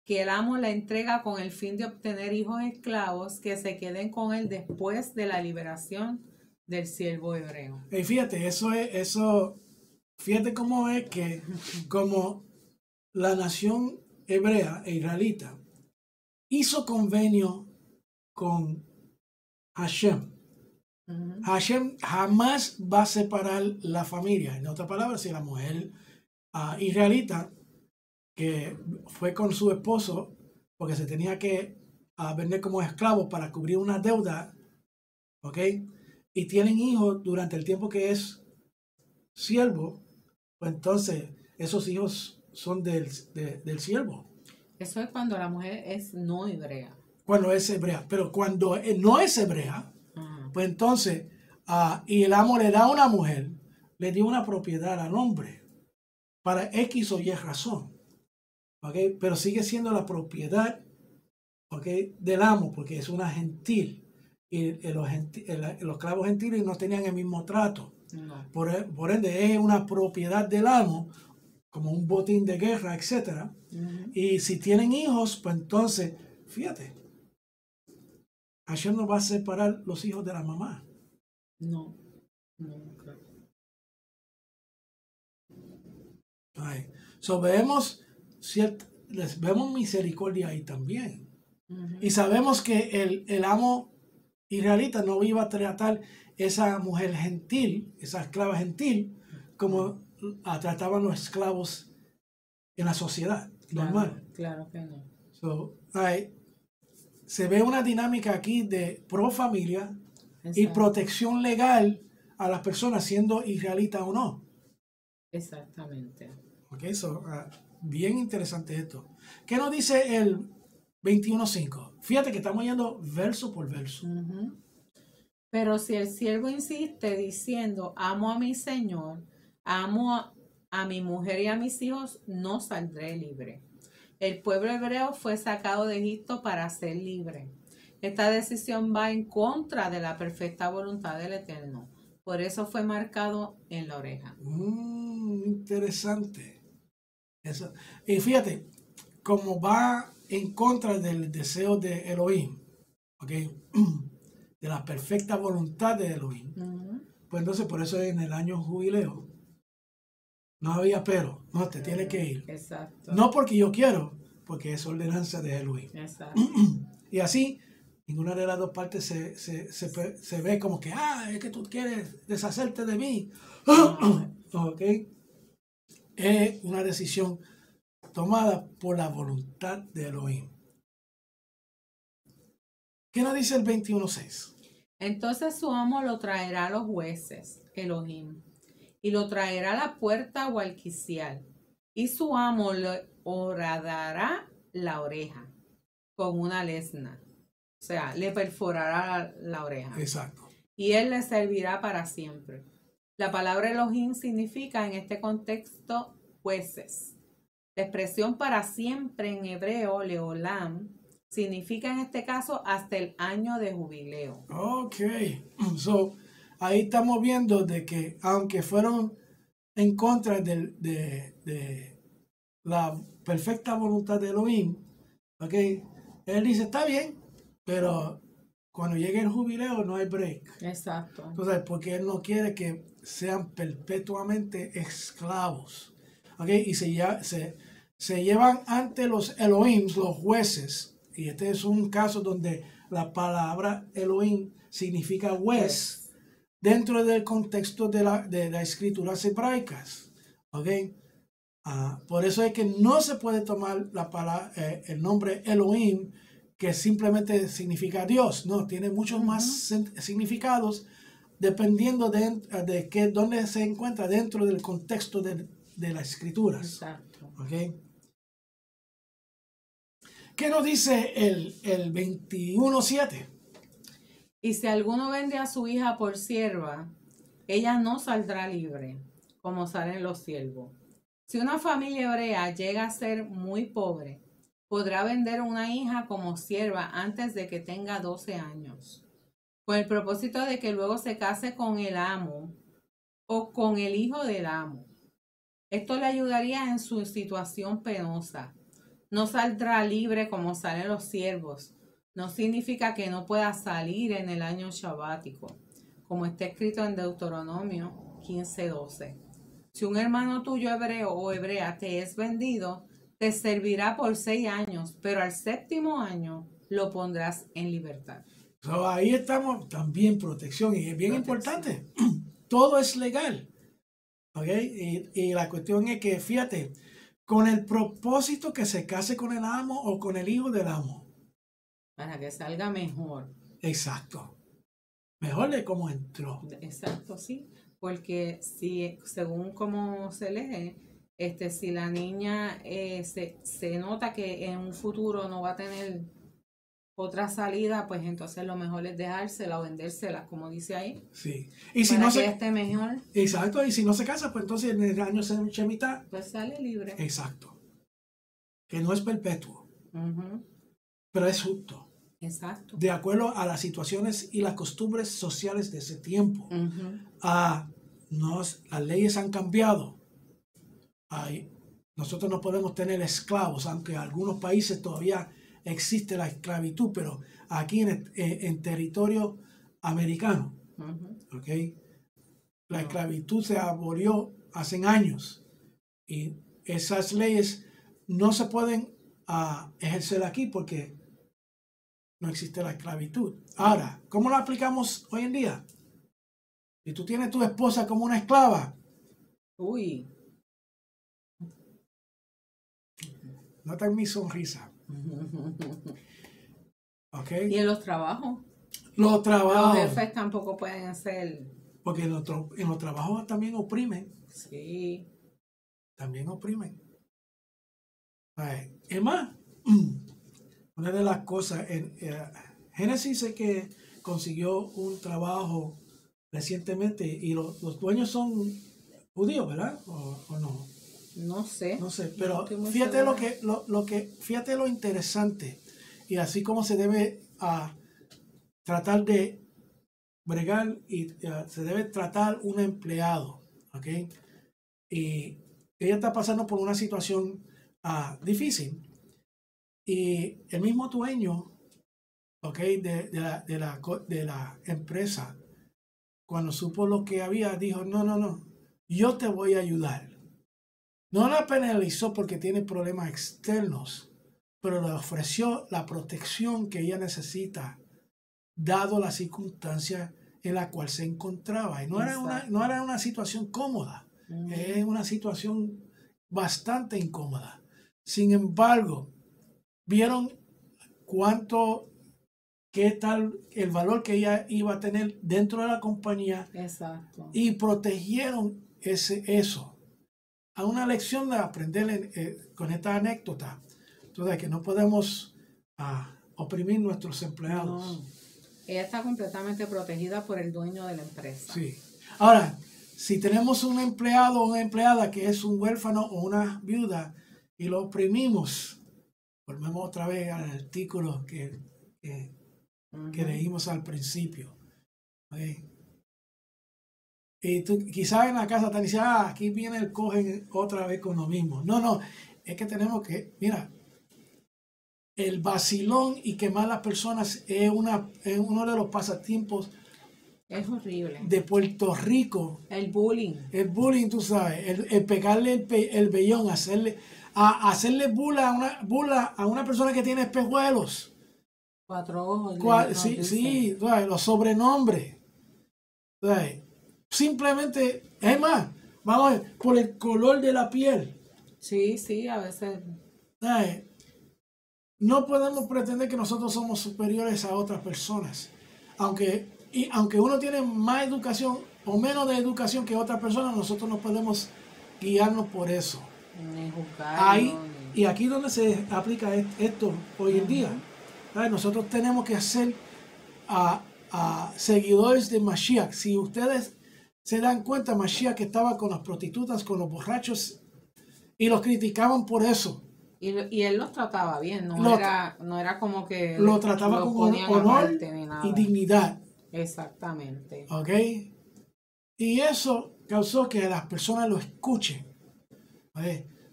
que el amo la entrega con el fin de obtener hijos esclavos que se queden con él después de la liberación del siervo hebreo. Y fíjate, fíjate cómo es que como la nación hebrea e israelita hizo convenio con Hashem. Ujú. Hashem jamás va a separar la familia. En otras palabras, si la mujer israelita que fue con su esposo porque se tenía que vender como esclavo para cubrir una deuda, ¿ok? Y tienen hijos durante el tiempo que es siervo, pues entonces esos hijos son del siervo. Eso es cuando la mujer es no hebrea. Cuando es hebrea. Pero cuando no es hebrea, Ajá. pues entonces, y el amo le da a una mujer, le dio una propiedad al hombre para X o Y razón. ¿Ok? Pero sigue siendo la propiedad, ¿ok?, del amo, porque es una gentil. Y los esclavos gentiles no tenían el mismo trato. No. Por ende, es una propiedad del amo, como un botín de guerra, etc. Ujú. Y si tienen hijos, pues entonces, fíjate, Hashem no va a separar los hijos de la mamá. No. Nunca. Ay. So, vemos misericordia ahí también. Ujú. Y sabemos que el amo israelita no iba a tratar esa mujer gentil, esa esclava gentil, como trataban los esclavos en la sociedad normal. Claro que no. So, se ve una dinámica aquí de pro familia y Exacto. protección legal a las personas, siendo israelita o no. Exactamente. Ok, bien interesante esto. ¿Qué nos dice el 21:5? Fíjate que estamos yendo verso por verso. Ujú. Pero si el siervo insiste diciendo, amo a mi señor, a mi mujer y a mis hijos, no saldré libre. El pueblo hebreo fue sacado de Egipto para ser libre. Esta decisión va en contra de la perfecta voluntad del Eterno. Por eso fue marcado en la oreja. Interesante. Eso. Y fíjate, como va en contra del deseo de Elohim, ¿ok? De la perfecta voluntad de Elohim. Ujú. Pues entonces por eso en el año jubileo no había pero, no, te tienes que ir. Exacto. No porque yo quiero, porque es ordenanza de Elohim. Exacto. Y así, ninguna de las dos partes se ve como que, es que tú quieres deshacerte de mí. No. ¿Ok? Es una decisión tomada por la voluntad de Elohim. ¿Qué nos dice el 21:6? Entonces su amo lo traerá a los jueces, Elohim, y lo traerá a la puerta o al quicial, y su amo le horadará la oreja. con una lesna. O sea, le perforará la oreja. Exacto. Y él le servirá para siempre. La palabra Elohim significa en este contexto jueces. La expresión para siempre en hebreo, leolam, significa en este caso hasta el año de jubileo. Ok. So, ahí estamos viendo de que aunque fueron en contra de la perfecta voluntad de Elohim, ok, él dice, está bien, pero cuando llegue el jubileo no hay break. Exacto. Entonces, porque él no quiere que sean perpetuamente esclavos. ¿Ok? Y se llevan ante los Elohim, los jueces. Y este es un caso donde la palabra Elohim significa juez dentro del contexto de las escrituras hebraicas. ¿Ok? Por eso es que no se puede tomar el nombre Elohim, que simplemente significa Dios. No, tiene muchos más significados dependiendo de dónde se encuentra dentro del contexto de las escrituras. Exacto. ¿Okay? ¿Qué nos dice el 21:7? Y si alguno vende a su hija por sierva, ella no saldrá libre, como salen los siervos. Si una familia hebrea llega a ser muy pobre, podrá vender una hija como sierva antes de que tenga 12 años, con el propósito de que luego se case con el amo o con el hijo del amo. Esto le ayudaría en su situación penosa. No saldrá libre como salen los siervos. No significa que no pueda salir en el año sabático, como está escrito en Deuteronomio 15:12. Si un hermano tuyo hebreo o hebrea te es vendido, te servirá por 6 años, pero al 7º año lo pondrás en libertad. So, ahí estamos, también protección, y es bien importante. Todo es legal. ¿Okay? Y la cuestión es que, fíjate, con el propósito que se case con el amo o con el hijo del amo. Para que salga mejor. Exacto. Mejor de cómo entró. Exacto, sí. Porque si, según como se lee, si la niña se nota que en un futuro no va a tener otra salida, pues entonces lo mejor es dejársela o vendérsela, como dice ahí. Sí. Y si para no que se esté mejor. Exacto, y si no se casa, pues entonces en el año mitad. Pues sale libre. Exacto. Que no es perpetuo, pero es justo. Exacto. De acuerdo a las situaciones y las costumbres sociales de ese tiempo. Las leyes han cambiado. Nosotros no podemos tener esclavos, aunque en algunos países todavía existe la esclavitud, pero aquí en territorio americano, ¿okay? La esclavitud se abolió hace años y esas leyes no se pueden ejercer aquí porque no existe la esclavitud. Ahora, ¿cómo la aplicamos hoy en día? Si tú tienes a tu esposa como una esclava, uy, nota mi sonrisa. ¿Okay? Y en los trabajos. Los trabajos. Los jefes tampoco pueden ser. Porque en los trabajos también oprimen. Sí. También oprimen. Es más, una de las cosas, Génesis sé que consiguió un trabajo recientemente y los dueños son judíos, ¿verdad? ¿O no? No sé. No sé, pero no fíjate fíjate lo interesante y así como se debe tratar de bregar y se debe tratar un empleado, ¿ok? Y ella está pasando por una situación difícil y el mismo dueño, ¿ok? De la empresa, cuando supo lo que había, dijo, no, yo te voy a ayudar. No la penalizó porque tiene problemas externos, pero le ofreció la protección que ella necesita, dado la circunstancia en la cual se encontraba. Y no era una situación cómoda, es una situación bastante incómoda. Sin embargo, vieron qué tal el valor que ella iba a tener dentro de la compañía. Exacto. Y protegieron eso. A una lección de aprender con esta anécdota. Entonces, que no podemos a oprimir nuestros empleados. No. Ella está completamente protegida por el dueño de la empresa. Sí. Ahora, si tenemos un empleado o una empleada que es un huérfano o una viuda y lo oprimimos, volvemos otra vez al artículo que leímos al principio. ¿Okay? Y tú quizás en la casa te dicen, aquí viene el cogen otra vez con lo mismo. No, es que tenemos que, mira, el vacilón y quemar a las personas es uno de los pasatiempos. Es horrible. De Puerto Rico. El bullying. El bullying, tú sabes, el pegarle el vellón, hacerle bula a una persona que tiene espejuelos. 4 ojos. Sí, los sobrenombres. Simplemente, es más, vamos a ver, por el color de la piel. Sí, a veces. No podemos pretender que nosotros somos superiores a otras personas. Aunque uno tiene más educación o menos de educación que otras personas, nosotros no podemos guiarnos por eso. Ni juzgarlo, y aquí donde se aplica esto hoy en día. Nosotros tenemos que ser seguidores de Mashiach. Si ustedes se dan cuenta, Mashiach estaba con las prostitutas, con los borrachos, y los criticaban por eso. Y él los trataba bien, no era como que lo trataba con honor y dignidad. Exactamente. ¿Ok? Y eso causó que las personas lo escuchen.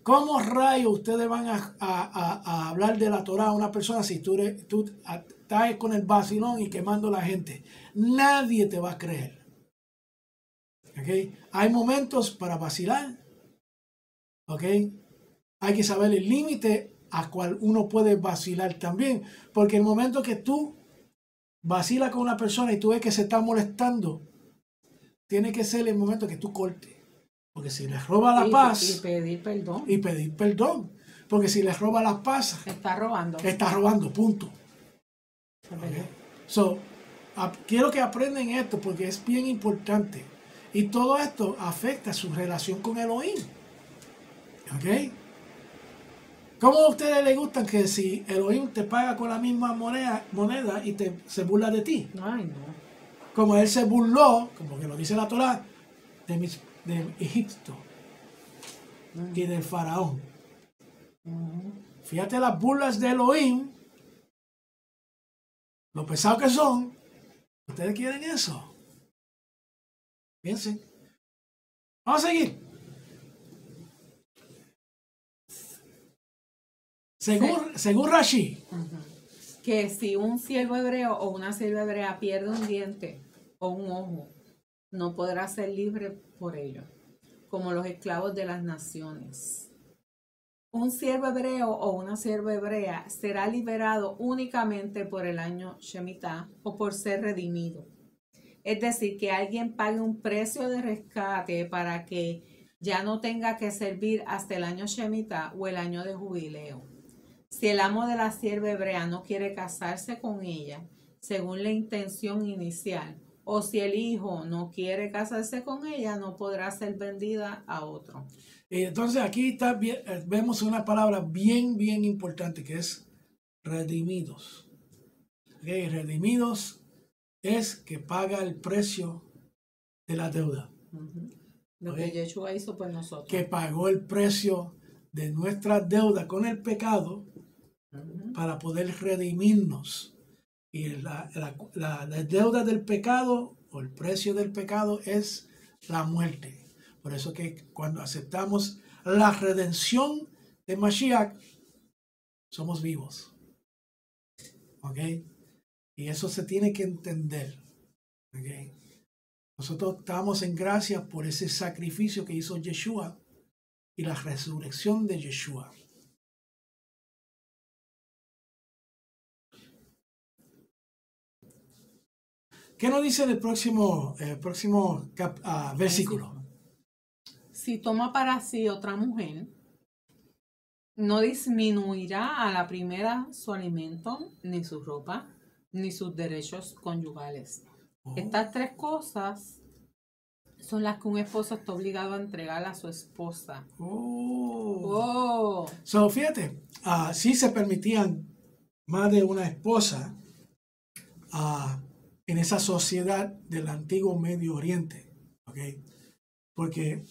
¿Cómo rayos ustedes van a hablar de la Torah a una persona si tú estás con el vacilón y quemando a la gente? Nadie te va a creer. ¿Ok? Hay momentos para vacilar. ¿Ok? Hay que saber el límite a cual uno puede vacilar también. Porque el momento que tú vacilas con una persona y tú ves que se está molestando, tiene que ser el momento que tú cortes. Porque si les roba la paz... Y pedir perdón. Y pedir perdón. Porque si les roba la paz... Está robando. Está robando, punto. Okay. Quiero que aprendan esto porque es bien importante. Y todo esto afecta su relación con Elohim. ¿Ok? ¿Cómo a ustedes les gustan que si Elohim te paga con la misma moneda y se burla de ti? Ay, no. Como él se burló, como que lo dice la Torah, de Egipto y del faraón. Fíjate las burlas de Elohim, lo pesados que son. ¿Ustedes quieren eso? Piensen. Vamos a seguir. Según Rashi, que si un siervo hebreo o una sierva hebrea pierde un diente o un ojo, no podrá ser libre por ello, como los esclavos de las naciones. Un siervo hebreo o una sierva hebrea será liberado únicamente por el año Shemitah o por ser redimido. Es decir, que alguien pague un precio de rescate para que ya no tenga que servir hasta el año Shemitah o el año de jubileo. Si el amo de la sierva hebrea no quiere casarse con ella, según la intención inicial, o si el hijo no quiere casarse con ella, no podrá ser vendida a otro. Entonces aquí vemos una palabra bien, bien importante que es redimidos. ¿Okay? Redimidos es que paga el precio de la deuda. Lo que Yeshua hizo por nosotros. Que pagó el precio de nuestra deuda con el pecado para poder redimirnos. Y la deuda del pecado o el precio del pecado es la muerte. Por eso que cuando aceptamos la redención de Mashiach, somos vivos. ¿Ok? Y eso se tiene que entender. ¿Ok? Nosotros estamos en gracia por ese sacrificio que hizo Yeshua y la resurrección de Yeshua. ¿Qué nos dice el próximo versículo? Si toma para sí otra mujer, no disminuirá a la primera su alimento, ni su ropa, ni sus derechos conyugales. Estas 3 cosas son las que un esposo está obligado a entregar a su esposa. So, fíjate, sí se permitían más de una esposa en esa sociedad del antiguo Medio Oriente, ¿ok? Porque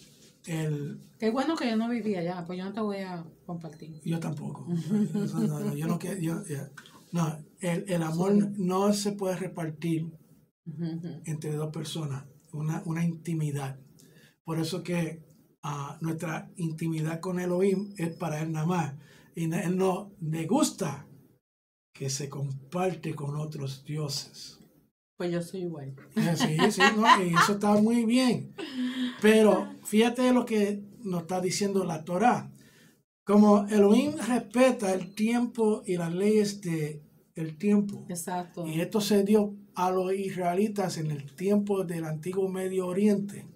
Qué bueno que yo no vivía allá, pues yo no te voy a compartir. yo tampoco. Yo no quiero, no, el amor no se puede repartir entre dos personas, una intimidad. Por eso que nuestra intimidad con Elohim es para él nada más. Y él no le gusta que se comparte con otros dioses. Pues yo soy igual. Sí, no, y eso está muy bien. Pero fíjate lo que nos está diciendo la Torá. Como Elohim respeta el tiempo y las leyes del tiempo. Exacto. Y esto se dio a los israelitas en el tiempo del antiguo Medio Oriente.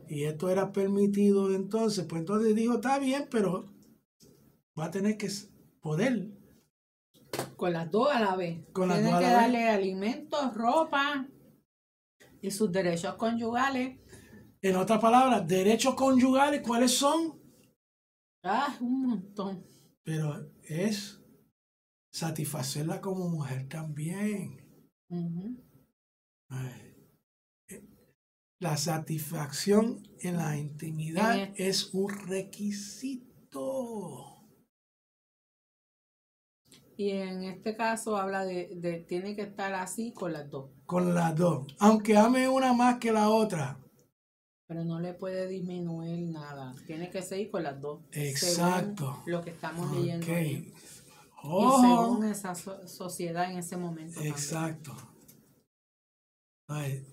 Y esto era permitido entonces. Pues entonces dijo, está bien, pero va a tener que poder. Con las dos a la vez. Con las Tiene dos a que la vez. darle alimentos, ropa y sus derechos conyugales. En otras palabras, derechos conyugales, ¿cuáles son? Un montón. Pero es satisfacerla como mujer también. La satisfacción en la intimidad es un requisito. Y en este caso habla de tiene que estar así con las dos. Con las dos. Aunque ame una más que la otra. Pero no le puede disminuir nada. Tiene que seguir con las dos. Exacto. Según lo que estamos leyendo ahí. Oh. Y según esa sociedad en ese momento. Exacto. Ay.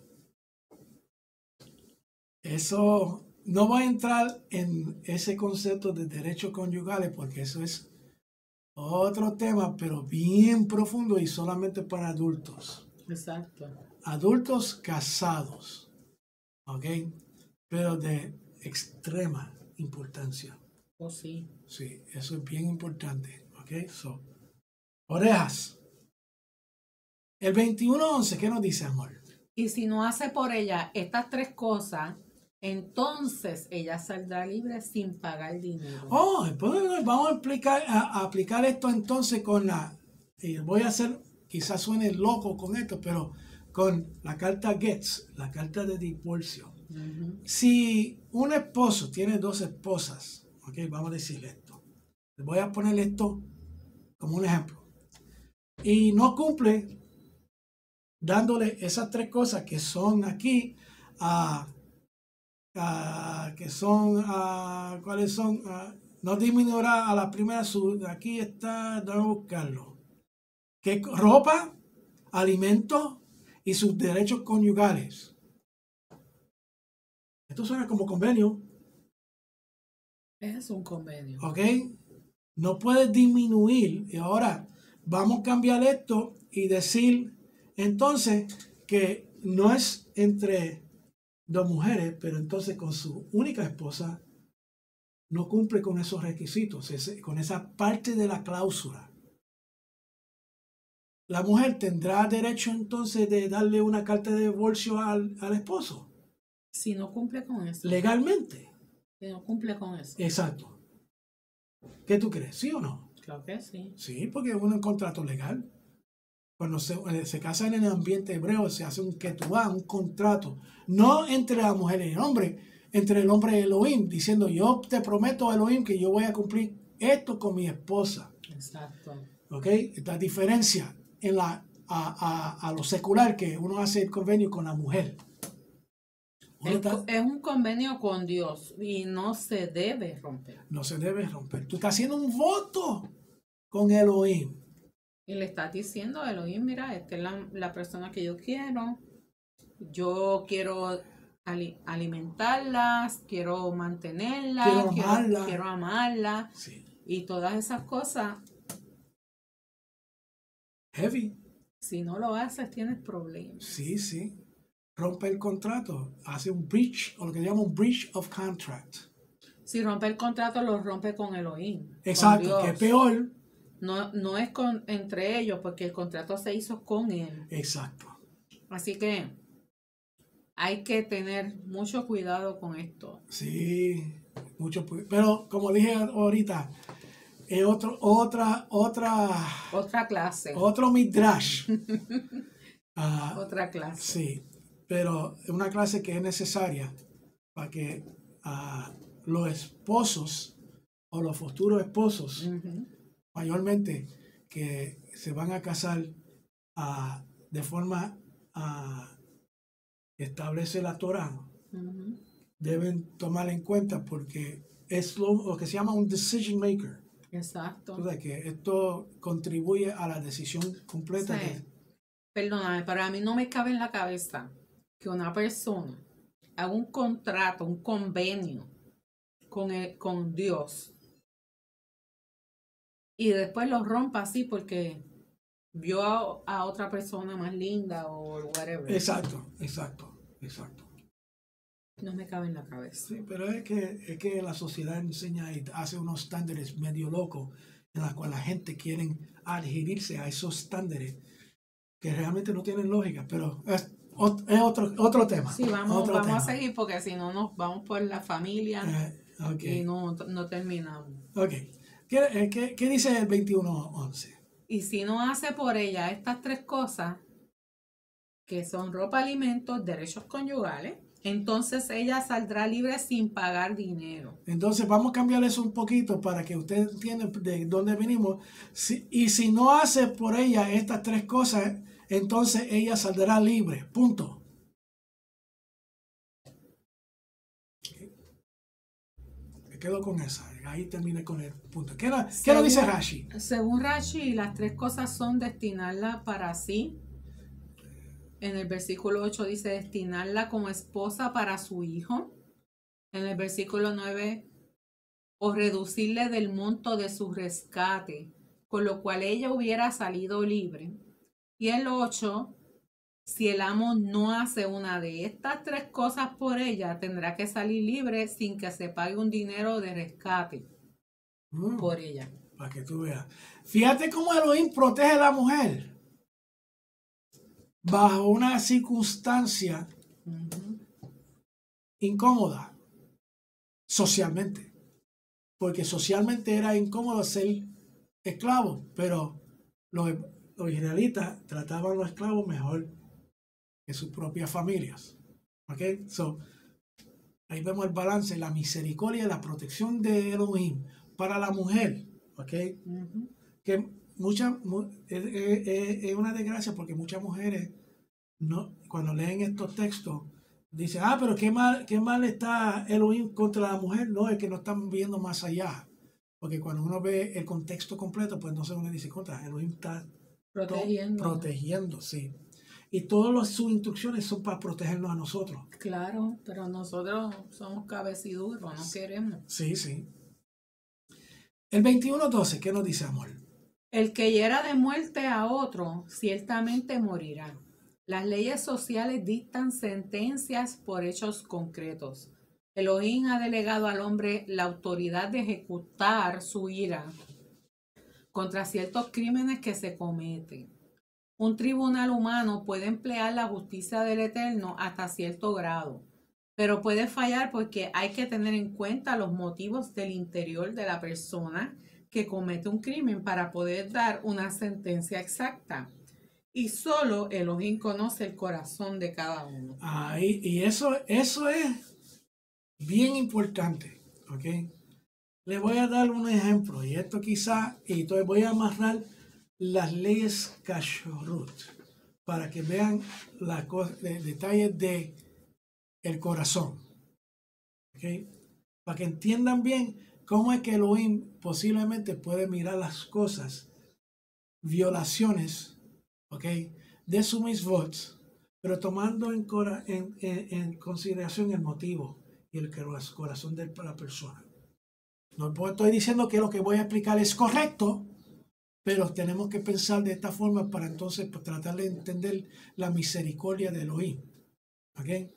Eso no va a entrar en ese concepto de derechos conyugales porque eso es otro tema, pero bien profundo y solamente para adultos. Exacto. Adultos casados, ¿ok? Pero de extrema importancia. Oh, sí. Sí, eso es bien importante, ¿ok? Orejas. El 21:11, ¿qué nos dice, amor? Y si no hace por ella estas tres cosas, entonces ella saldrá libre sin pagar dinero. Oh, pues vamos a aplicar esto entonces con voy a hacer, quizás suene loco con esto, pero con la carta Getz, la carta de divorcio. Si un esposo tiene dos esposas, ok, vamos a decir esto. Voy a poner esto como un ejemplo. Y no cumple dándole esas tres cosas que son aquí, ¿cuáles son? No disminuirá a la primera, aquí está, déjame buscarlo. Que ropa, alimentos y sus derechos conyugales. Esto suena como convenio. Es un convenio. ¿Ok? No puedes disminuir. Y ahora vamos a cambiar esto y decir entonces que no es entre dos mujeres, pero entonces con su única esposa no cumple con esos requisitos, con esa parte de la cláusula. La mujer tendrá derecho entonces de darle una carta de divorcio al esposo. Si no cumple con eso. Legalmente. Si no cumple con eso. Exacto. ¿Qué tú crees? ¿Sí o no? Claro que sí. Sí, porque es un contrato legal. Cuando se casa en el ambiente hebreo, se hace un ketubá, un contrato. No entre la mujer y el hombre, entre el hombre y Elohim, diciendo, yo te prometo, Elohim, que yo voy a cumplir esto con mi esposa. Exacto. ¿Ok? Esta diferencia en a lo secular, que uno hace el convenio con la mujer. Es un convenio con Dios y no se debe romper. No se debe romper. Tú estás haciendo un voto con Elohim. Y le estás diciendo a Elohim, mira, esta es la persona que yo quiero. Yo quiero alimentarlas, quiero mantenerlas, quiero amarla. Sí. Y todas esas cosas. Heavy. Si no lo haces, tienes problemas. Sí, sí. Rompe el contrato, hace un breach, o lo que llaman un breach of contract. Si rompe el contrato, lo rompe con Elohim. Exacto, que es peor. No es entre ellos, porque el contrato se hizo con él. Exacto. Así que hay que tener mucho cuidado con esto. Sí, mucho. Pero como dije ahorita, es Otra clase. otro midrash. Otra clase. Sí, pero es una clase que es necesaria para que los esposos o los futuros esposos, mayormente que se van a casar de forma que establece la Torah, deben tomar en cuenta porque es lo que se llama un decision maker. Exacto. O sea, que esto contribuye a la decisión completa. Sí. Perdóname, pero a mí no me cabe en la cabeza que una persona haga un contrato, un convenio con Dios y después lo rompa así porque vio a otra persona más linda o whatever. Exacto. No me cabe en la cabeza. Sí, pero es que la sociedad enseña y hace unos estándares medio locos en los cuales la gente quiere adherirse a esos estándares que realmente no tienen lógica, pero es otro tema. Sí, vamos tema. a seguir porque si no nos vamos por la familia Okay. y no terminamos. Ok. ¿Qué dice el 21:11? Y si no hace por ella estas tres cosas, que son ropa, alimentos, derechos conyugales, entonces ella saldrá libre sin pagar dinero. Entonces vamos a cambiar eso un poquito para que ustedes entiendan de dónde venimos. Y si no hace por ella estas tres cosas, entonces ella saldrá libre. Punto. Me quedo con esa. Ahí terminé con el punto. ¿Qué lo dice Rashi? Según Rashi, las tres cosas son destinarla para sí. En el versículo 8 dice destinarla como esposa para su hijo. En el versículo 9, o reducirle del monto de su rescate, con lo cual ella hubiera salido libre. Y el 8, si el amo no hace una de estas tres cosas por ella, tendrá que salir libre sin que se pague un dinero de rescate por ella. Para que tú veas. Fíjate cómo Elohim protege a la mujer bajo una circunstancia incómoda socialmente. Porque socialmente era incómodo ser esclavo, pero los israelitas trataban a los esclavos mejor que sus propias familias. ¿Ok? So, ahí vemos el balance, la misericordia y la protección de Elohim para la mujer. ¿Ok? Que es una desgracia porque muchas mujeres cuando leen estos textos dicen, pero qué mal está Elohim contra la mujer. No, es que no están viendo más allá. Porque cuando uno ve el contexto completo, pues entonces uno dice, contra Elohim está protegiendo, sí. Y todas sus instrucciones son para protegernos a nosotros. Claro, pero nosotros somos cabeciduros, no queremos. Sí. El 21:12, ¿qué nos dice, amor? El que hiera de muerte a otro, ciertamente morirá. Las leyes sociales dictan sentencias por hechos concretos. Elohim ha delegado al hombre la autoridad de ejecutar su ira contra ciertos crímenes que se cometen. Un tribunal humano puede emplear la justicia del Eterno hasta cierto grado, pero puede fallar porque hay que tener en cuenta los motivos del interior de la persona que comete un crimen para poder dar una sentencia exacta. Y solo Elohim conoce el corazón de cada uno. Y eso es bien importante, ¿ok? Le voy a dar un ejemplo, y esto quizá, y entonces voy a amarrar las leyes Kashrut para que vean las detalles de el corazón, ¿ok? Para que entiendan bien cómo es que Elohim posiblemente puede mirar las cosas, violaciones, ¿ok? De sus mitzvot, pero tomando en consideración el motivo y el corazón de la persona. No estoy diciendo que lo que voy a explicar es correcto, pero tenemos que pensar de esta forma para entonces tratar de entender la misericordia de Elohim. ¿Okay?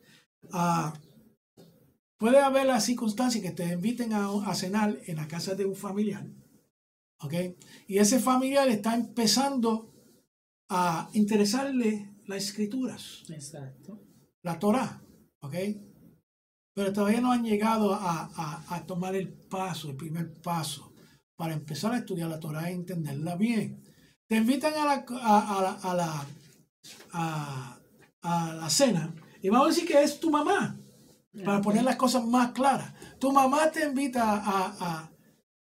Puede haber la circunstancia que te inviten a cenar en la casa de un familiar. ¿Okay? Y ese familiar está empezando a interesarle las escrituras. Exacto. La Torah. ¿Okay? Pero todavía no han llegado a tomar el primer paso para empezar a estudiar la Torah y entenderla bien. Te invitan a la cena y vamos a decir que es tu mamá, para poner las cosas más claras. Tu mamá te invita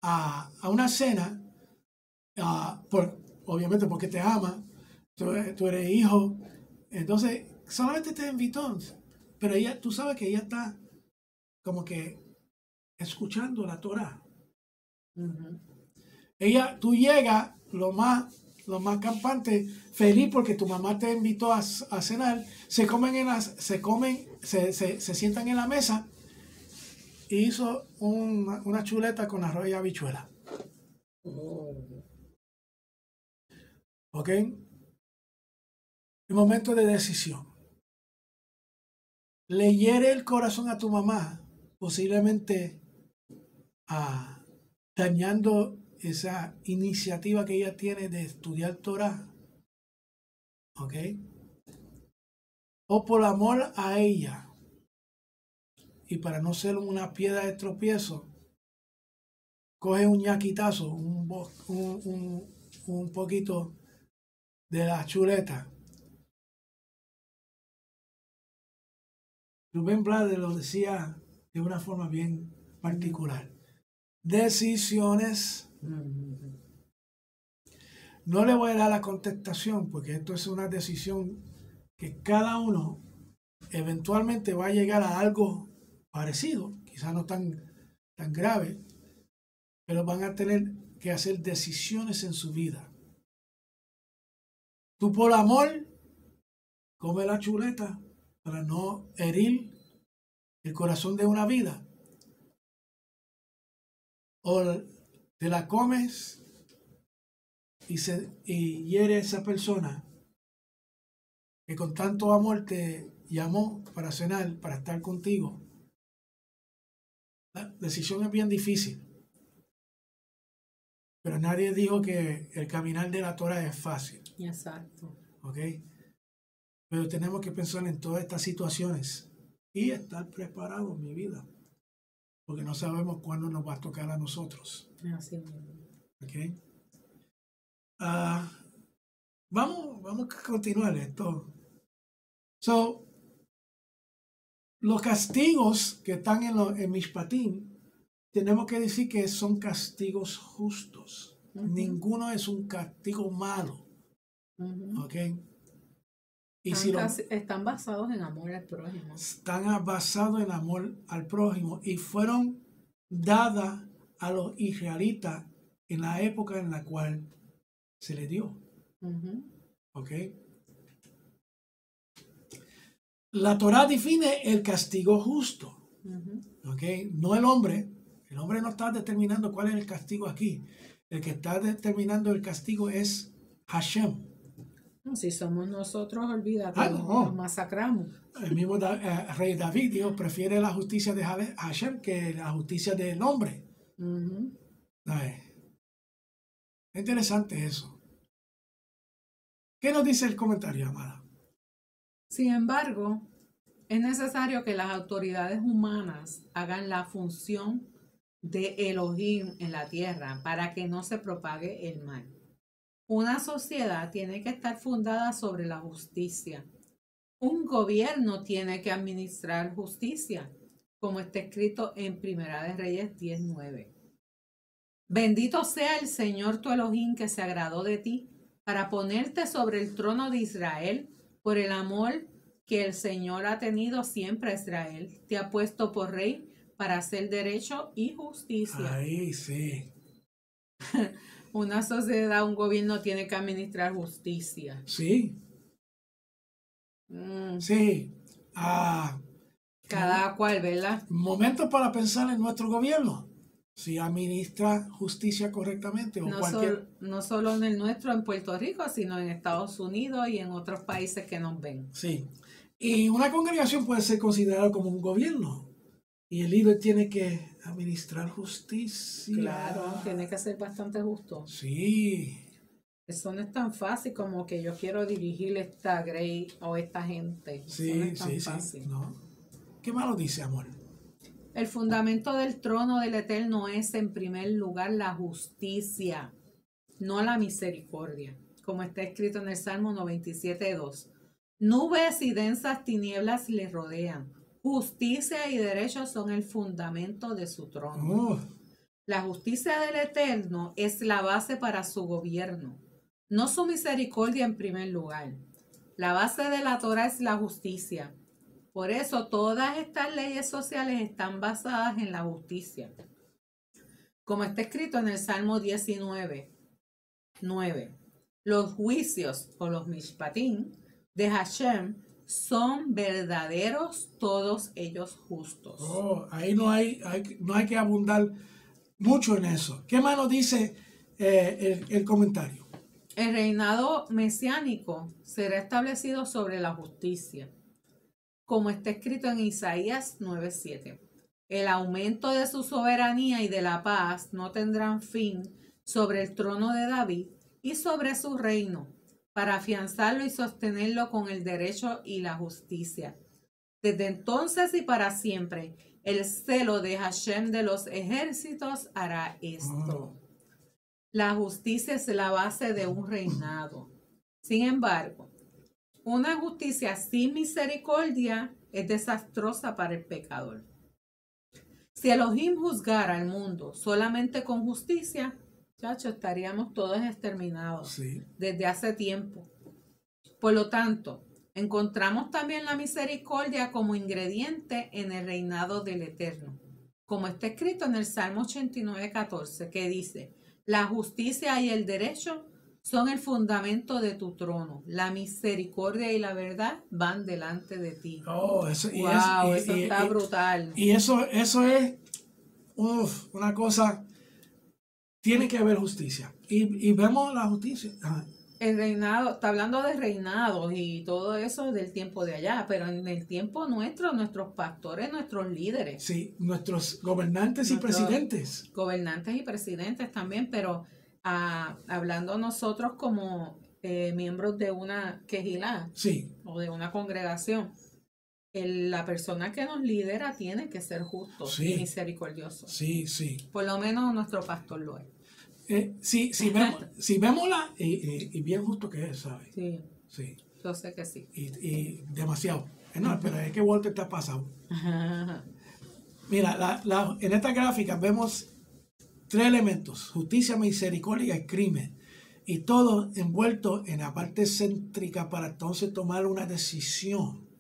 a una cena, obviamente porque te ama, tú eres hijo, entonces solamente te invitó, pero tú sabes que ella está como que escuchando la Torah. Tú llegas lo más campante, feliz porque tu mamá te invitó a cenar, se sientan en la mesa y hizo una chuleta con arroz y habichuela. ¿Ok? El momento de decisión. Le hiere el corazón a tu mamá, posiblemente dañando esa iniciativa que ella tiene de estudiar Torah. ¿Ok? O por amor a ella, y para no ser una piedra de tropiezo, coge un ñaquitazo, un poquito de la chuleta. Rubén Blades lo decía de una forma bien particular. Decisiones. No le voy a dar la contestación porque esto es una decisión que cada uno eventualmente va a llegar a algo parecido, quizás no tan grave, pero van a tener que hacer decisiones en su vida. Tú por amor, come la chuleta para no herir el corazón de una vida. O te la comes y hiere a esa persona que con tanto amor te llamó para cenar, para estar contigo. La decisión es bien difícil. Pero nadie dijo que el caminar de la Torah es fácil. Exacto. ¿Ok? Pero tenemos que pensar en todas estas situaciones y estar preparados en mi vida. Porque no sabemos cuándo nos va a tocar a nosotros. Así mismo. ¿Ok? Vamos a continuar esto. Los castigos que están en Mishpatim, tenemos que decir que son castigos justos. Ninguno es un castigo malo. ¿Ok? Y están basados en amor al prójimo. Están basados en amor al prójimo y fueron dadas a los israelitas en la época en la cual se les dio. ¿Ok? La Torá define el castigo justo. ¿Ok? No el hombre. El hombre no está determinando cuál es el castigo aquí. El que está determinando el castigo es Hashem. Si somos nosotros, olvídate, no. Nos masacramos. El mismo rey David dijo, prefiere la justicia de Hashem que la justicia del hombre. Es interesante eso. ¿Qué nos dice el comentario, amada? Sin embargo, es necesario que las autoridades humanas hagan la función de Elohim en la tierra para que no se propague el mal. Una sociedad tiene que estar fundada sobre la justicia. Un gobierno tiene que administrar justicia, como está escrito en Primera de Reyes 10:9. Bendito sea el Señor tu Elohim que se agradó de ti para ponerte sobre el trono de Israel por el amor que el Señor ha tenido siempre a Israel. Te ha puesto por rey para hacer derecho y justicia. Ahí sí. Una sociedad, un gobierno tiene que administrar justicia. Sí. Sí. Cada cual, ¿verdad? Momento para pensar en nuestro gobierno. Si administra justicia correctamente o no solo en el nuestro, en Puerto Rico, sino en Estados Unidos y en otros países que nos ven. Sí. Y una congregación puede ser considerada como un gobierno. Y el líder tiene que administrar justicia. Claro, tiene que ser bastante justo. Sí. Eso no es tan fácil como que yo quiero dirigir esta grey o esta gente. Sí, Eso no es tan fácil. No. ¿Qué malo dice, amor? El fundamento del trono del Eterno es, en primer lugar, la justicia, no la misericordia, como está escrito en el Salmo 97:2. Nubes y densas tinieblas le rodean. Justicia y derecho son el fundamento de su trono. Oh, La justicia del Eterno es la base para su gobierno, no su misericordia en primer lugar. La base de la Torah es la justicia. Por eso todas estas leyes sociales están basadas en la justicia. Como está escrito en el Salmo 19:9. Los juicios o los mishpatim de Hashem son verdaderos, todos ellos justos. oh, ahí no hay que abundar mucho en eso. ¿Qué más nos dice el comentario? El reinado mesiánico será establecido sobre la justicia, como está escrito en Isaías 9:7. El aumento de su soberanía y de la paz no tendrán fin sobre el trono de David y sobre su reino, para afianzarlo y sostenerlo con el derecho y la justicia. Desde entonces y para siempre, el celo de Hashem de los ejércitos hará esto. La justicia es la base de un reinado. Sin embargo, una justicia sin misericordia es desastrosa para el pecador. Si Elohim juzgara al mundo solamente con justicia, chacho, estaríamos todos exterminados Sí. desde hace tiempo. Por lo tanto, encontramos también la misericordia como ingrediente en el reinado del Eterno, como está escrito en el Salmo 89:14, que dice: la justicia y el derecho son el fundamento de tu trono. La misericordia y la verdad van delante de ti. Oh, eso, Wow, eso está brutal. Y eso es una cosa, tiene que haber justicia. Y vemos la justicia. Ajá. El reinado, está hablando de reinados y todo eso del tiempo de allá, pero en el tiempo nuestro, nuestros pastores, nuestros líderes. Sí, nuestros gobernantes y presidentes. Gobernantes y presidentes también, pero hablando nosotros como miembros de una quejilá, Sí. o de una congregación, la persona que nos lidera tiene que ser justo, Sí. y misericordioso. Sí, sí. Por lo menos nuestro pastor lo es. Sí, si vemos y bien justo que es, ¿sabes? Sí, Sí. yo sé que sí. Y demasiado. No, pero es que Walter está pasado. Mira, en esta gráfica vemos 3 elementos: justicia, misericordia y crimen. Y todo envuelto en la parte céntrica para entonces tomar una decisión,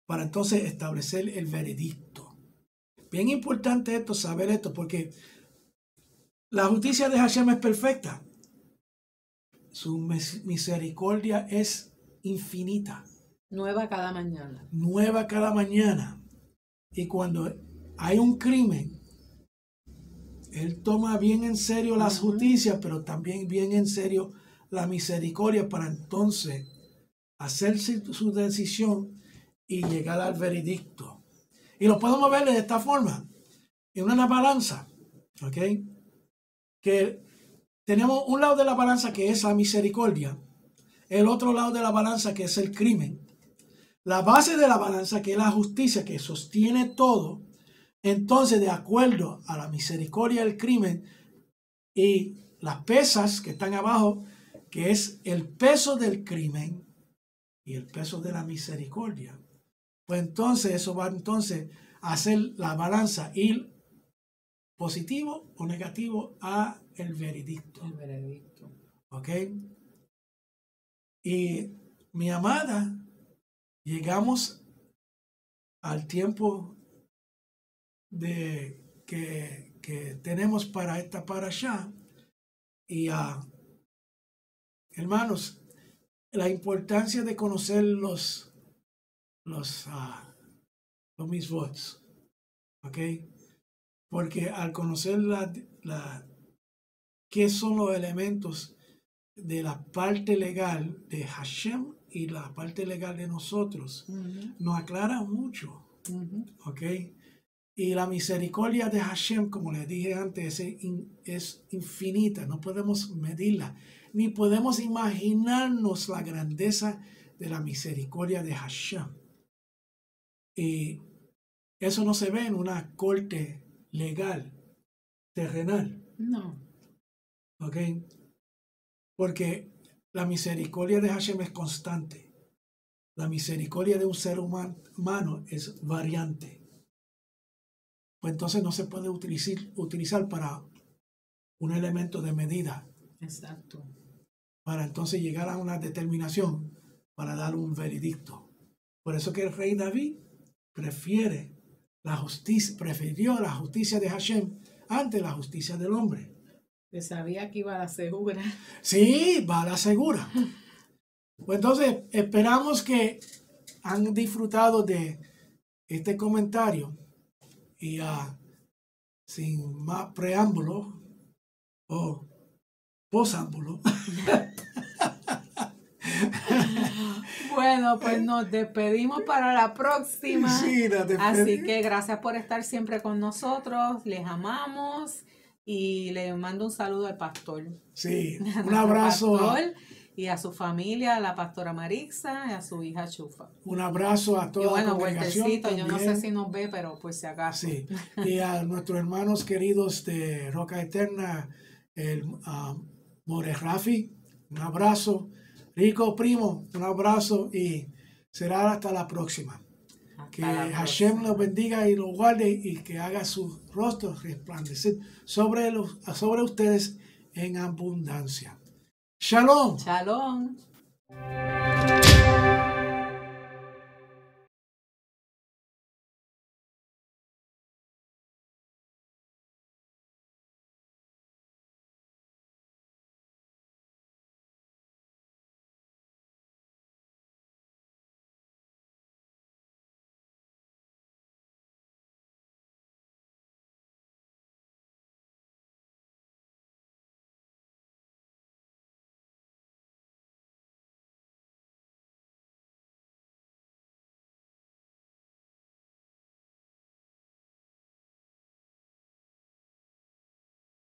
para entonces establecer el veredicto. Bien importante esto, saber esto, porque la justicia de Hashem es perfecta. Su misericordia es infinita. Nueva cada mañana. Nueva cada mañana. Y cuando hay un crimen, Él toma bien en serio las justicias, pero también bien en serio la misericordia, para entonces hacer su decisión y llegar al veredicto. Y lo podemos ver de esta forma, en una balanza, ¿ok? Que tenemos un lado de la balanza que es la misericordia, el otro lado de la balanza que es el crimen, la base de la balanza que es la justicia que sostiene todo. Entonces, de acuerdo a la misericordia, el crimen y las pesas que están abajo, que es el peso del crimen y el peso de la misericordia, pues entonces eso va entonces a hacer la balanza, ir positivo o negativo a el veredicto. El veredicto. ¿Ok? Y mi amada, llegamos al tiempo de que tenemos para esta parashá. Y hermanos, la importancia de conocer los mitzvot, ¿ok? Porque al conocer qué son los elementos de la parte legal de Hashem y la parte legal de nosotros, nos aclara mucho, ¿ok? Y la misericordia de Hashem, como les dije antes, es infinita. No podemos medirla, ni podemos imaginarnos la grandeza de la misericordia de Hashem. Y Eso no se ve en una corte legal, terrenal, No. ¿ok? Porque la misericordia de Hashem es constante. La misericordia de un ser humano es variante. Pues entonces no se puede utilizar para un elemento de medida, Exacto. para entonces llegar a una determinación, para dar un veredicto. Por eso que el rey David prefirió la justicia de Hashem ante la justicia del hombre. Que sabía que iba a la segura. Sí, va a la segura. Pues entonces esperamos que han disfrutado de este comentario y sin más preámbulo o posámbulo. Bueno, pues nos despedimos para la próxima. Sí, nos despedimos. Así que gracias por estar siempre con nosotros. Les amamos y le mando un saludo al pastor. Sí, A un nuestro abrazo. pastor y a su familia, a la pastora Marixa y a su hija Chufa. Un abrazo a toda Y bueno, la congregación. Huertecito, yo no sé también. si nos ve, pero pues si acaso. Sí, y a nuestros hermanos queridos de Roca Eterna, el More Rafi, un abrazo. Rico Primo, un abrazo y será hasta la próxima. Hasta Que la Hashem próxima. los bendiga y los guarde y que haga su rostro resplandecer sobre ustedes en abundancia. Shalom. Shalom.